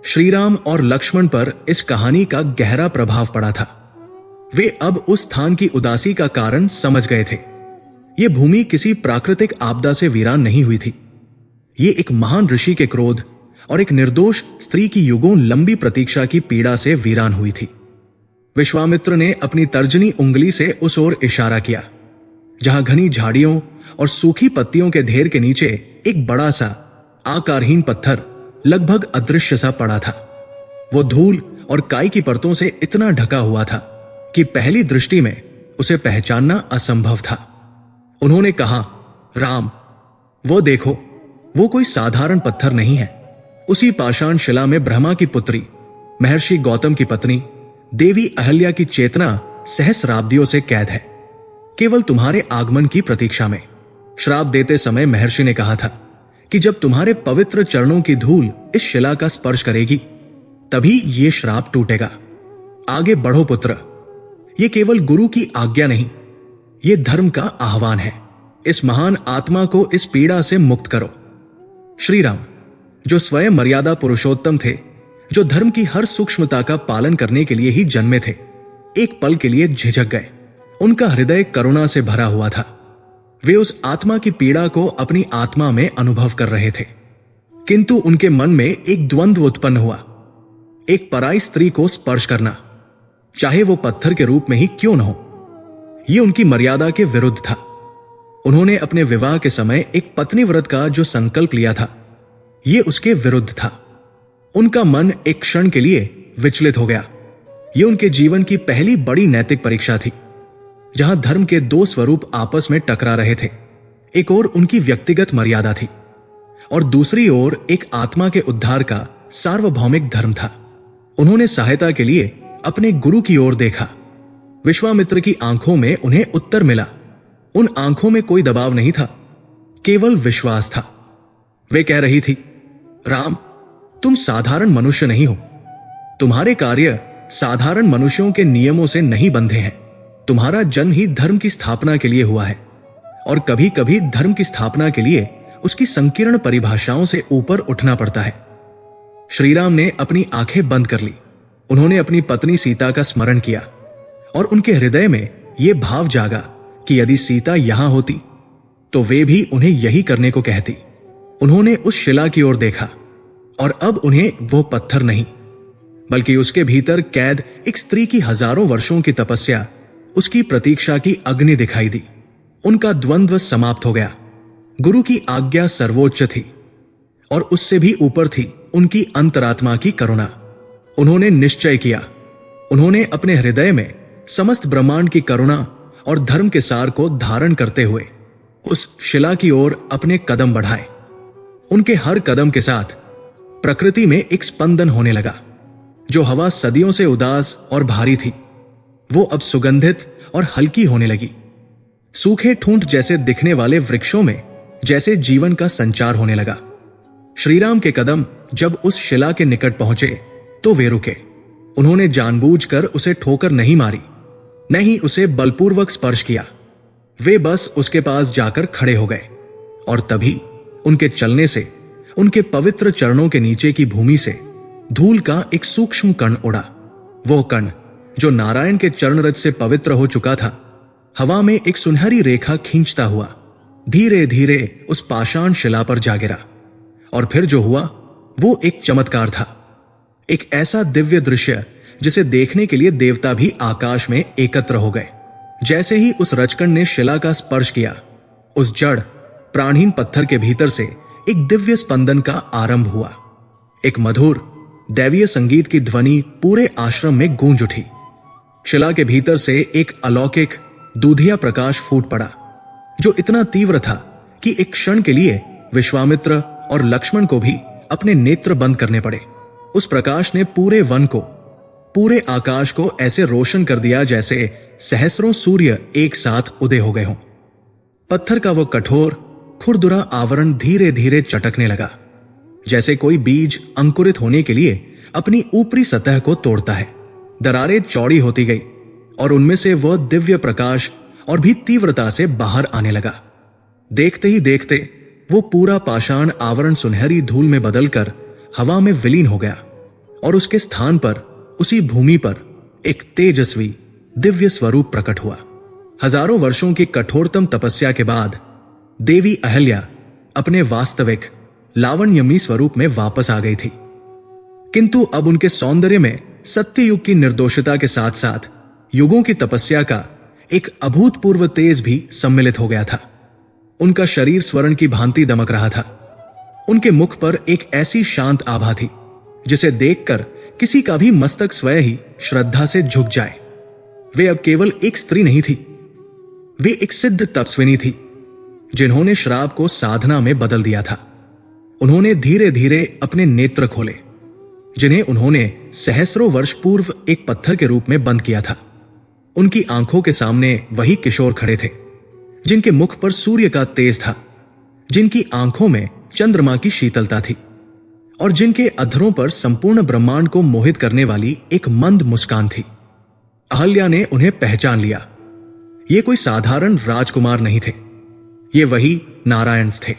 श्रीराम और लक्ष्मण पर इस कहानी का गहरा प्रभाव पड़ा था। वे अब उस स्थान की उदासी का कारण समझ गए थे। ये भूमि किसी प्राकृतिक आपदा से वीरान नहीं हुई थी। ये एक महान ऋषि के क्रोध और एक निर्दोष स्त्री की युगों लंबी प्रतीक्षा की पीड़ा से वीरान हुई थी। विश्वामित्र ने अपनी तर्जनी उंगली से उस ओर इशारा किया जहां घनी झाड़ियों और सूखी पत्तियों के ढेर के नीचे एक बड़ा सा आकारहीन पत्थर लगभग अदृश्य सा पड़ा था। वो धूल और काई की परतों से इतना ढका हुआ था कि पहली दृष्टि में उसे पहचानना असंभव था। उन्होंने कहा, राम, वो देखो, वो कोई साधारण पत्थर नहीं है। उसी पाषाण शिला में ब्रह्मा की पुत्री, महर्षि गौतम की पत्नी देवी अहल्या की चेतना सहस्राब्दियों से कैद है, केवल तुम्हारे आगमन की प्रतीक्षा में। श्राप देते समय महर्षि ने कहा था कि जब तुम्हारे पवित्र चरणों की धूल इस शिला का स्पर्श करेगी तभी ये श्राप टूटेगा। आगे बढ़ो पुत्र, ये केवल गुरु की आज्ञा नहीं, ये धर्म का आह्वान है। इस महान आत्मा को इस पीड़ा से मुक्त करो। श्रीराम, जो स्वयं मर्यादा पुरुषोत्तम थे, जो धर्म की हर सूक्ष्मता का पालन करने के लिए ही जन्मे थे, एक पल के लिए झिझक गए। उनका हृदय करुणा से भरा हुआ था। वे उस आत्मा की पीड़ा को अपनी आत्मा में अनुभव कर रहे थे, किंतु उनके मन में एक द्वंद्व उत्पन्न हुआ। एक पराई स्त्री को स्पर्श करना, चाहे वो पत्थर के रूप में ही क्यों न हो, यह उनकी मर्यादा के विरुद्ध था। उन्होंने अपने विवाह के समय एक पत्नी व्रत का जो संकल्प लिया था, यह उसके विरुद्ध था। उनका मन एक क्षण के लिए विचलित हो गया। यह उनके जीवन की पहली बड़ी नैतिक परीक्षा थी, जहां धर्म के दो स्वरूप आपस में टकरा रहे थे। एक ओर उनकी व्यक्तिगत मर्यादा थी और दूसरी ओर एक आत्मा के उद्धार का सार्वभौमिक धर्म था। उन्होंने सहायता के लिए अपने गुरु की ओर देखा। विश्वामित्र की आंखों में उन्हें उत्तर मिला। उन आंखों में कोई दबाव नहीं था, केवल विश्वास था। वे कह रही थी, राम, तुम साधारण मनुष्य नहीं हो। तुम्हारे कार्य साधारण मनुष्यों के नियमों से नहीं बंधे हैं। तुम्हारा जन्म ही धर्म की स्थापना के लिए हुआ है और कभी कभी धर्म की स्थापना के लिए उसकी संकीर्ण परिभाषाओं से ऊपर उठना पड़ता है। श्रीराम ने अपनी आंखें बंद कर ली। उन्होंने अपनी पत्नी सीता का स्मरण किया और उनके हृदय में यह भाव जागा कि यदि सीता यहां होती तो वे भी उन्हें यही करने को कहती। उन्होंने उस शिला की ओर देखा और अब उन्हें वो पत्थर नहीं, बल्कि उसके भीतर कैद एक स्त्री की हजारों वर्षों की तपस्या, उसकी प्रतीक्षा की अग्नि दिखाई दी। उनका द्वंद्व समाप्त हो गया। गुरु की आज्ञा सर्वोच्च थी और उससे भी ऊपर थी उनकी अंतरात्मा की करुणा। उन्होंने निश्चय किया। उन्होंने अपने हृदय में समस्त ब्रह्मांड की करुणा और धर्म के सार को धारण करते हुए उस शिला की ओर अपने कदम बढ़ाए। उनके हर कदम के साथ प्रकृति में एक स्पंदन होने लगा। जो हवा सदियों से उदास और भारी थी, वो अब सुगंधित और हल्की होने लगी। सूखे ठूंठ जैसे दिखने वाले वृक्षों में जैसे जीवन का संचार होने लगा। श्रीराम के कदम जब उस शिला के निकट पहुंचे तो वे रुके। उन्होंने जानबूझकर उसे ठोकर नहीं मारी, न ही उसे बलपूर्वक स्पर्श किया। वे बस उसके पास जाकर खड़े हो गए और तभी उनके चलने से उनके पवित्र चरणों के नीचे की भूमि से धूल का एक सूक्ष्म कण उड़ा। वो कण जो नारायण के चरणरज से पवित्र हो चुका था, हवा में एक सुनहरी रेखा खींचता हुआ धीरे धीरे उस पाषाण शिला पर जा गिरा। और फिर जो हुआ वो एक चमत्कार था, एक ऐसा दिव्य दृश्य जिसे देखने के लिए देवता भी आकाश में एकत्र हो गए। जैसे ही उस रजकण ने शिला का स्पर्श किया, उस जड़ प्राणहीन पत्थर के भीतर से एक दिव्य स्पंदन का आरंभ हुआ। एक मधुर दैवीय संगीत की ध्वनि पूरे आश्रम में गूंज उठी। शिला के भीतर से एक अलौकिक दूधिया प्रकाश फूट पड़ा, जो इतना तीव्र था कि एक क्षण के लिए विश्वामित्र और लक्ष्मण को भी अपने नेत्र बंद करने पड़े। उस प्रकाश ने पूरे वन को, पूरे आकाश को ऐसे रोशन कर दिया जैसे सहस्रों सूर्य एक साथ उदय हो गए हों। पत्थर का वो कठोर खुरदुरा आवरण धीरे धीरे चटकने लगा, जैसे कोई बीज अंकुरित होने के लिए अपनी ऊपरी सतह को तोड़ता है। दरारें चौड़ी होती गई और उनमें से वह दिव्य प्रकाश और भी तीव्रता से बाहर आने लगा। देखते ही देखते वो पूरा पाषाण आवरण सुनहरी धूल में बदलकर हवा में विलीन हो गया और उसके स्थान पर, उसी भूमि पर एक तेजस्वी दिव्य स्वरूप प्रकट हुआ। हजारों वर्षों की कठोरतम तपस्या के बाद देवी अहल्या अपने वास्तविक लावण्यमयी स्वरूप में वापस आ गई थी। किंतु अब उनके सौंदर्य में सत्ययुग की निर्दोषता के साथ साथ युगों की तपस्या का एक अभूतपूर्व तेज भी सम्मिलित हो गया था। उनका शरीर स्वर्ण की भांति दमक रहा था। उनके मुख पर एक ऐसी शांत आभा थी जिसे देखकर किसी का भी मस्तक स्वयं ही श्रद्धा से झुक जाए। वे अब केवल एक स्त्री नहीं थी, वे एक सिद्ध तपस्विनी थी जिन्होंने श्राप को साधना में बदल दिया था। उन्होंने धीरे धीरे अपने नेत्र खोले, जिन्हें उन्होंने सहस्रों वर्ष पूर्व एक पत्थर के रूप में बंद किया था। उनकी आंखों के सामने वही किशोर खड़े थे जिनके मुख पर सूर्य का तेज था, जिनकी आंखों में चंद्रमा की शीतलता थी और जिनके अधरों पर संपूर्ण ब्रह्मांड को मोहित करने वाली एक मंद मुस्कान थी। अहल्या ने उन्हें पहचान लिया। ये कोई साधारण राजकुमार नहीं थे, ये वही नारायण थे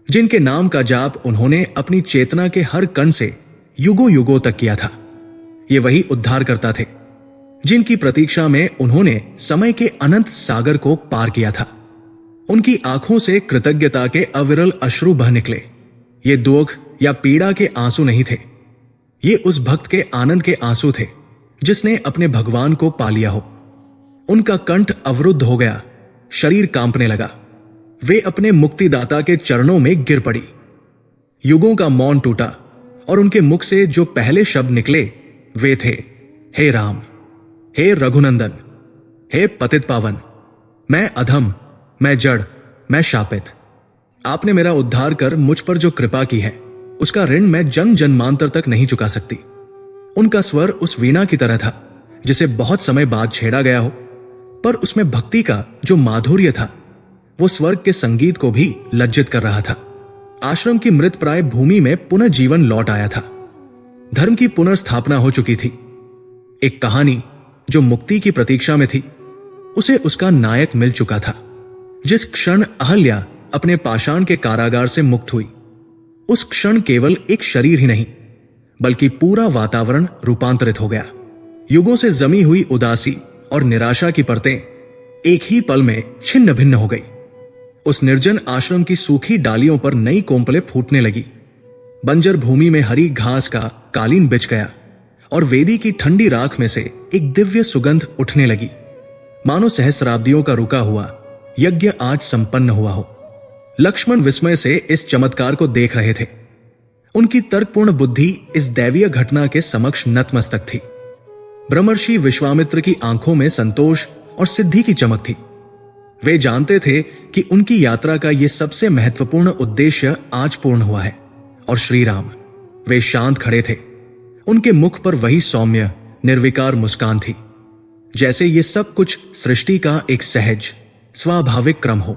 जिनके नाम का जाप उन्होंने अपनी चेतना के हर कण से युगों युगों तक किया था। ये वही उद्धारकर्ता थे जिनकी प्रतीक्षा में उन्होंने समय के अनंत सागर को पार किया था। उनकी आंखों से कृतज्ञता के अविरल अश्रु बह निकले। ये दुख या पीड़ा के आंसू नहीं थे, ये उस भक्त के आनंद के आंसू थे जिसने अपने भगवान को पा लिया हो। उनका कंठ अवरुद्ध हो गया, शरीर कांपने लगा। वे अपने मुक्तिदाता के चरणों में गिर पड़ी। युगों का मौन टूटा और उनके मुख से जो पहले शब्द निकले वे थे, हे राम, हे रघुनंदन, हे पतित पावन, मैं अधम, मैं जड़, मैं शापित। आपने मेरा उद्धार कर मुझ पर जो कृपा की है उसका ऋण मैं जन्म जन्मांतर तक नहीं चुका सकती। उनका स्वर उस वीणा की तरह था जिसे बहुत समय बाद छेड़ा गया हो, पर उसमें भक्ति का जो माधुर्य था वो स्वर्ग के संगीत को भी लज्जित कर रहा था। आश्रम की मृत प्राय भूमि में पुनः जीवन लौट आया था। धर्म की पुनर्स्थापना हो चुकी थी। एक कहानी जो मुक्ति की प्रतीक्षा में थी, उसे उसका नायक मिल चुका था। जिस क्षण अहल्या अपने पाषाण के कारागार से मुक्त हुई, उस क्षण केवल एक शरीर ही नहीं बल्कि पूरा वातावरण रूपांतरित हो गया। युगों से जमी हुई उदासी और निराशा की परतें एक ही पल में छिन्न भिन्न हो गई। उस निर्जन आश्रम की सूखी डालियों पर नई कोंपलें फूटने लगी। बंजर भूमि में हरी घास का कालीन बिछ गया और वेदी की ठंडी राख में से एक दिव्य सुगंध उठने लगी, मानो सहस्राब्दियों का रुका हुआ यज्ञ आज संपन्न हुआ हो। लक्ष्मण विस्मय से इस चमत्कार को देख रहे थे। उनकी तर्कपूर्ण बुद्धि इस दैवीय घटना के समक्ष नतमस्तक थी। ब्रह्मर्षि विश्वामित्र की आंखों में संतोष और सिद्धि की चमक थी। वे जानते थे कि उनकी यात्रा का यह सबसे महत्वपूर्ण उद्देश्य आज पूर्ण हुआ है। और श्री राम, वे शांत खड़े थे। उनके मुख पर वही सौम्य निर्विकार मुस्कान थी, जैसे ये सब कुछ सृष्टि का एक सहज स्वाभाविक क्रम हो।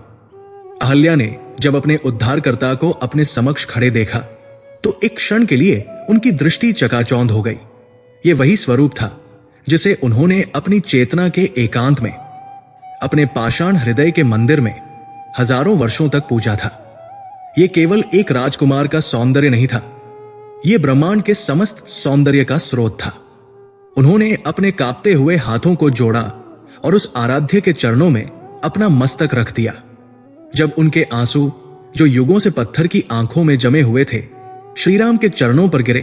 अहल्या ने जब अपने उद्धारकर्ता को अपने समक्ष खड़े देखा तो एक क्षण के लिए उनकी दृष्टि चकाचौंध हो गई। ये वही स्वरूप था जिसे उन्होंने अपनी चेतना के एकांत में, अपने पाषाण हृदय के मंदिर में हजारों वर्षों तक पूजा था। यह केवल एक राजकुमार का सौंदर्य नहीं था, यह ब्रह्मांड के समस्त सौंदर्य का स्रोत था। उन्होंने अपने कांपते हुए हाथों को जोड़ा और उस आराध्य के चरणों में अपना मस्तक रख दिया। जब उनके आंसू, जो युगों से पत्थर की आंखों में जमे हुए थे, श्रीराम के चरणों पर गिरे,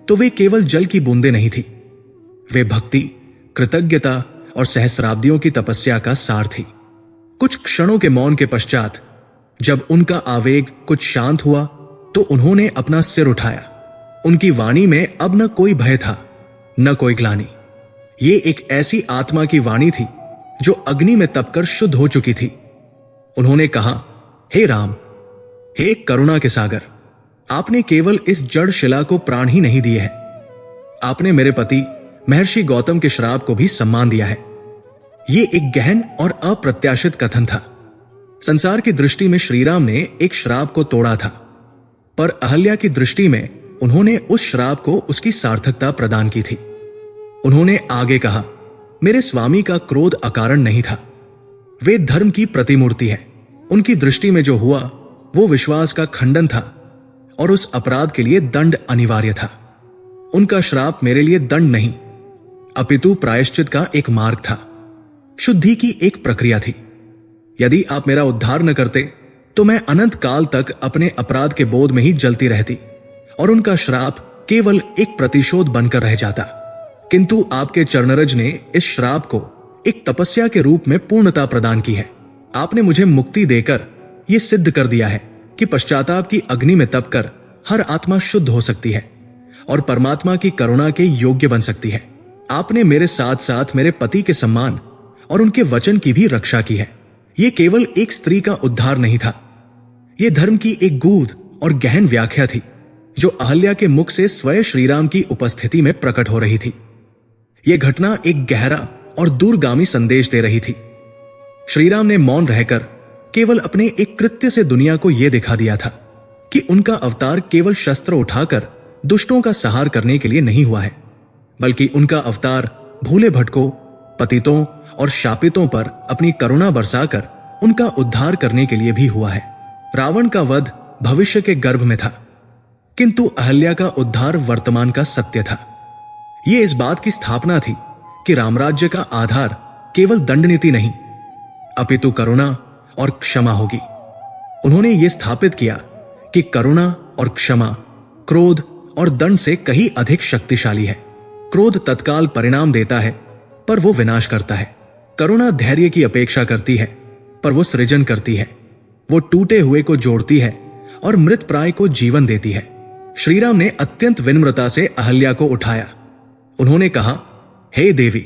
तो वे केवल जल की बूंदें नहीं थी, वे भक्ति, कृतज्ञता और सहस्राब्दियों की तपस्या का सार थी। कुछ क्षणों के मौन के पश्चात जब उनका आवेग कुछ शांत हुआ तो उन्होंने अपना सिर उठाया। उनकी वाणी में अब न कोई भय था, न कोई ग्लानि। ये एक ऐसी आत्मा की वाणी थी जो अग्नि में तपकर शुद्ध हो चुकी थी। उन्होंने कहा, हे राम, हे करुणा के सागर, आपने केवल इस जड़ शिला को प्राण ही नहीं दिए है, आपने मेरे पति महर्षि गौतम के श्राप को भी सम्मान दिया है। यह एक गहन और अप्रत्याशित कथन था। संसार की दृष्टि में श्रीराम ने एक श्राप को तोड़ा था, पर अहल्या की दृष्टि में उन्होंने उस श्राप को उसकी सार्थकता प्रदान की थी। उन्होंने आगे कहा, मेरे स्वामी का क्रोध अकारण नहीं था, वे धर्म की प्रतिमूर्ति है। उनकी दृष्टि में जो हुआ वो विश्वास का खंडन था और उस अपराध के लिए दंड अनिवार्य था। उनका श्राप मेरे लिए दंड नहीं, अपितु प्रायश्चित का एक मार्ग था, शुद्धि की एक प्रक्रिया थी। यदि आप मेरा उद्धार न करते तो मैं अनंत काल तक अपने अपराध के बोध में ही जलती रहती और उनका श्राप केवल एक प्रतिशोध बनकर रह जाता। किंतु आपके चरणरज ने इस श्राप को एक तपस्या के रूप में पूर्णता प्रदान की है। आपने मुझे मुक्ति देकर यह सिद्ध कर दिया है कि पश्चाताप की अग्नि में तपकर हर आत्मा शुद्ध हो सकती है और परमात्मा की करुणा के योग्य बन सकती है। आपने मेरे साथ साथ मेरे पति के सम्मान और उनके वचन की भी रक्षा की है। यह केवल एक स्त्री का उद्धार नहीं था, यह धर्म की एक गूढ़ और गहन व्याख्या थी जो अहल्या के मुख से स्वयं श्रीराम की उपस्थिति में प्रकट हो रही थी। यह घटना एक गहरा और दूरगामी संदेश दे रही थी। श्रीराम ने मौन रहकर केवल अपने एक कृत्य से दुनिया को यह दिखा दिया था कि उनका अवतार केवल शस्त्र उठाकर दुष्टों का संहार करने के लिए नहीं हुआ है, बल्कि उनका अवतार भूले भटकों, पतितों और शापितों पर अपनी करुणा बरसाकर उनका उद्धार करने के लिए भी हुआ है। रावण का वध भविष्य के गर्भ में था, किंतु अहल्या का उद्धार वर्तमान का सत्य था। यह इस बात की स्थापना थी कि रामराज्य का आधार केवल दंड नीति नहीं, अपितु करुणा और क्षमा होगी। उन्होंने यह स्थापित किया कि करुणा और क्षमा क्रोध और दंड से कहीं अधिक शक्तिशाली है। क्रोध तत्काल परिणाम देता है पर वो विनाश करता है। करुणा धैर्य की अपेक्षा करती है पर वो सृजन करती है। वो टूटे हुए को जोड़ती है और मृत प्राय को जीवन देती है। श्रीराम ने अत्यंत विनम्रता से अहल्या को उठाया। उन्होंने कहा, हे देवी,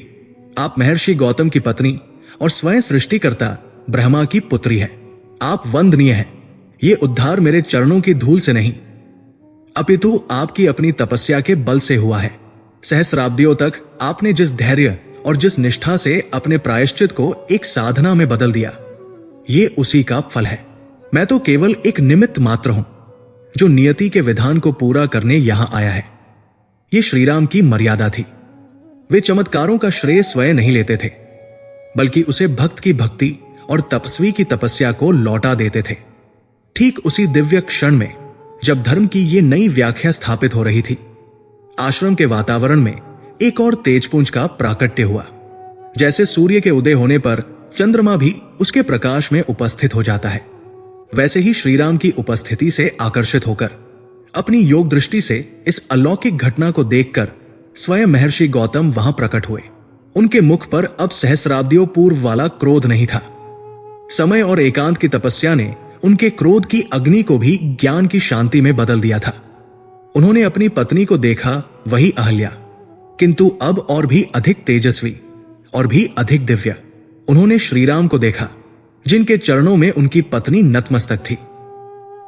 आप महर्षि गौतम की पत्नी और स्वयं सृष्टिकर्ता ब्रह्मा की पुत्री है। आप वंदनीय हैं। ये उद्धार मेरे चरणों की धूल से नहीं, अपितु आपकी अपनी तपस्या के बल से हुआ है। सहस्राब्दियों तक आपने जिस धैर्य और जिस निष्ठा से अपने प्रायश्चित को एक साधना में बदल दिया, ये उसी का फल है। मैं तो केवल एक निमित्त मात्र हूं जो नियति के विधान को पूरा करने यहां आया है। यह श्रीराम की मर्यादा थी। वे चमत्कारों का श्रेय स्वयं नहीं लेते थे, बल्कि उसे भक्त की भक्ति और तपस्वी की तपस्या को लौटा देते थे। ठीक उसी दिव्य क्षण में जब धर्म की ये नई व्याख्या स्थापित हो रही थी, आश्रम के वातावरण में एक और तेजपुंज का प्राकट्य हुआ। जैसे सूर्य के उदय होने पर चंद्रमा भी उसके प्रकाश में उपस्थित हो जाता है, वैसे ही श्रीराम की उपस्थिति से आकर्षित होकर अपनी योग दृष्टि से इस अलौकिक घटना को देखकर स्वयं महर्षि गौतम वहां प्रकट हुए। उनके मुख पर अब सहस्राब्दियों पूर्व वाला क्रोध नहीं था। समय और एकांत की तपस्या ने उनके क्रोध की अग्नि को भी ज्ञान की शांति में बदल दिया था। उन्होंने अपनी पत्नी को देखा, वही अहल्या, किंतु अब और भी अधिक तेजस्वी और भी अधिक दिव्य। उन्होंने श्रीराम को देखा, जिनके चरणों में उनकी पत्नी नतमस्तक थी।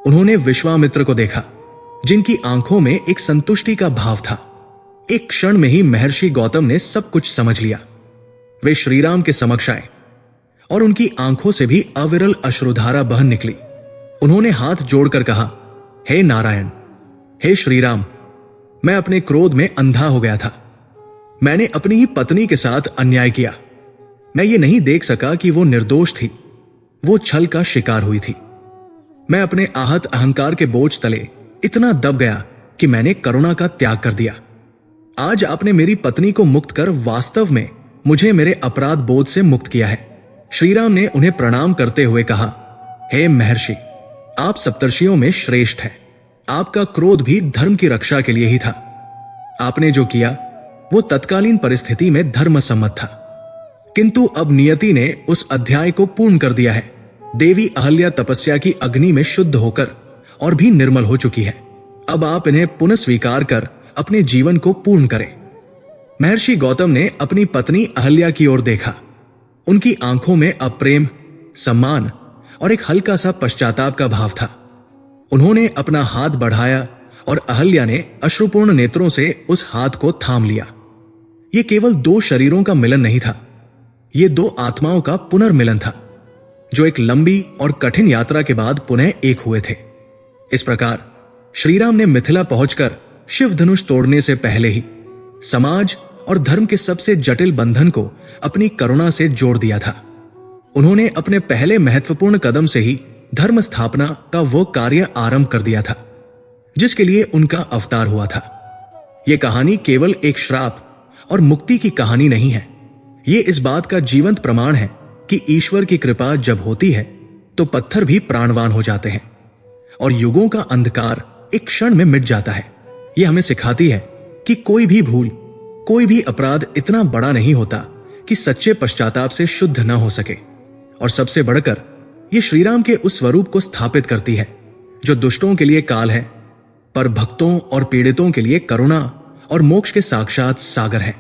उन्होंने विश्वामित्र को देखा, जिनकी आंखों में एक संतुष्टि का भाव था। एक क्षण में ही महर्षि गौतम ने सब कुछ समझ लिया। वे श्रीराम के समक्ष आए और उनकी आंखों से भी अविरल अश्रुधारा बहन निकली। उन्होंने हाथ जोड़कर कहा, हे नारायण, हे श्रीराम, मैं अपने क्रोध में अंधा हो गया था। मैंने अपनी ही पत्नी के साथ अन्याय किया। मैं ये नहीं देख सका कि वो निर्दोष थी, वो छल का शिकार हुई थी। मैं अपने आहत अहंकार के बोझ तले इतना दब गया कि मैंने करुणा का त्याग कर दिया। आज आपने मेरी पत्नी को मुक्त कर वास्तव में मुझे मेरे अपराध बोध से मुक्त किया है। श्रीराम ने उन्हें प्रणाम करते हुए कहा, हे महर्षि, आप सप्तर्षियों में श्रेष्ठ हैं। आपका क्रोध भी धर्म की रक्षा के लिए ही था। आपने जो किया वो तत्कालीन परिस्थिति में धर्म सम्मत था, किंतु अब नियति ने उस अध्याय को पूर्ण कर दिया है। देवी अहल्या तपस्या की अग्नि में शुद्ध होकर और भी निर्मल हो चुकी है। अब आप इन्हें पुनः स्वीकार कर अपने जीवन को पूर्ण करें। महर्षि गौतम ने अपनी पत्नी अहल्या की ओर देखा। उनकी आंखों में अप्रेम, सम्मान और एक हल्का सा पश्चाताप का भाव था। उन्होंने अपना हाथ बढ़ाया और अहल्या ने अश्रुपूर्ण नेत्रों से उस हाथ को थाम लिया। यह केवल दो शरीरों का मिलन नहीं था, ये दो आत्माओं का पुनर्मिलन था, जो एक लंबी और कठिन यात्रा के बाद पुनः एक हुए थे। इस प्रकार श्रीराम ने मिथिला पहुंचकर शिव धनुष तोड़ने से पहले ही समाज और धर्म के सबसे जटिल बंधन को अपनी करुणा से जोड़ दिया था। उन्होंने अपने पहले महत्वपूर्ण कदम से ही धर्म स्थापना का वो कार्य आरंभ कर दिया था जिसके लिए उनका अवतार हुआ था। यह कहानी केवल एक श्राप और मुक्ति की कहानी नहीं है। ये इस बात का जीवंत प्रमाण है कि ईश्वर की कृपा जब होती है तो पत्थर भी प्राणवान हो जाते हैं और युगों का अंधकार एक क्षण में मिट जाता है। यह हमें सिखाती है कि कोई भी भूल, कोई भी अपराध इतना बड़ा नहीं होता कि सच्चे पश्चाताप से शुद्ध न हो सके। और सबसे बढ़कर यह श्रीराम के उस स्वरूप को स्थापित करती है जो दुष्टों के लिए काल है, पर भक्तों और पीड़ितों के लिए करुणा और मोक्ष के साक्षात सागर है।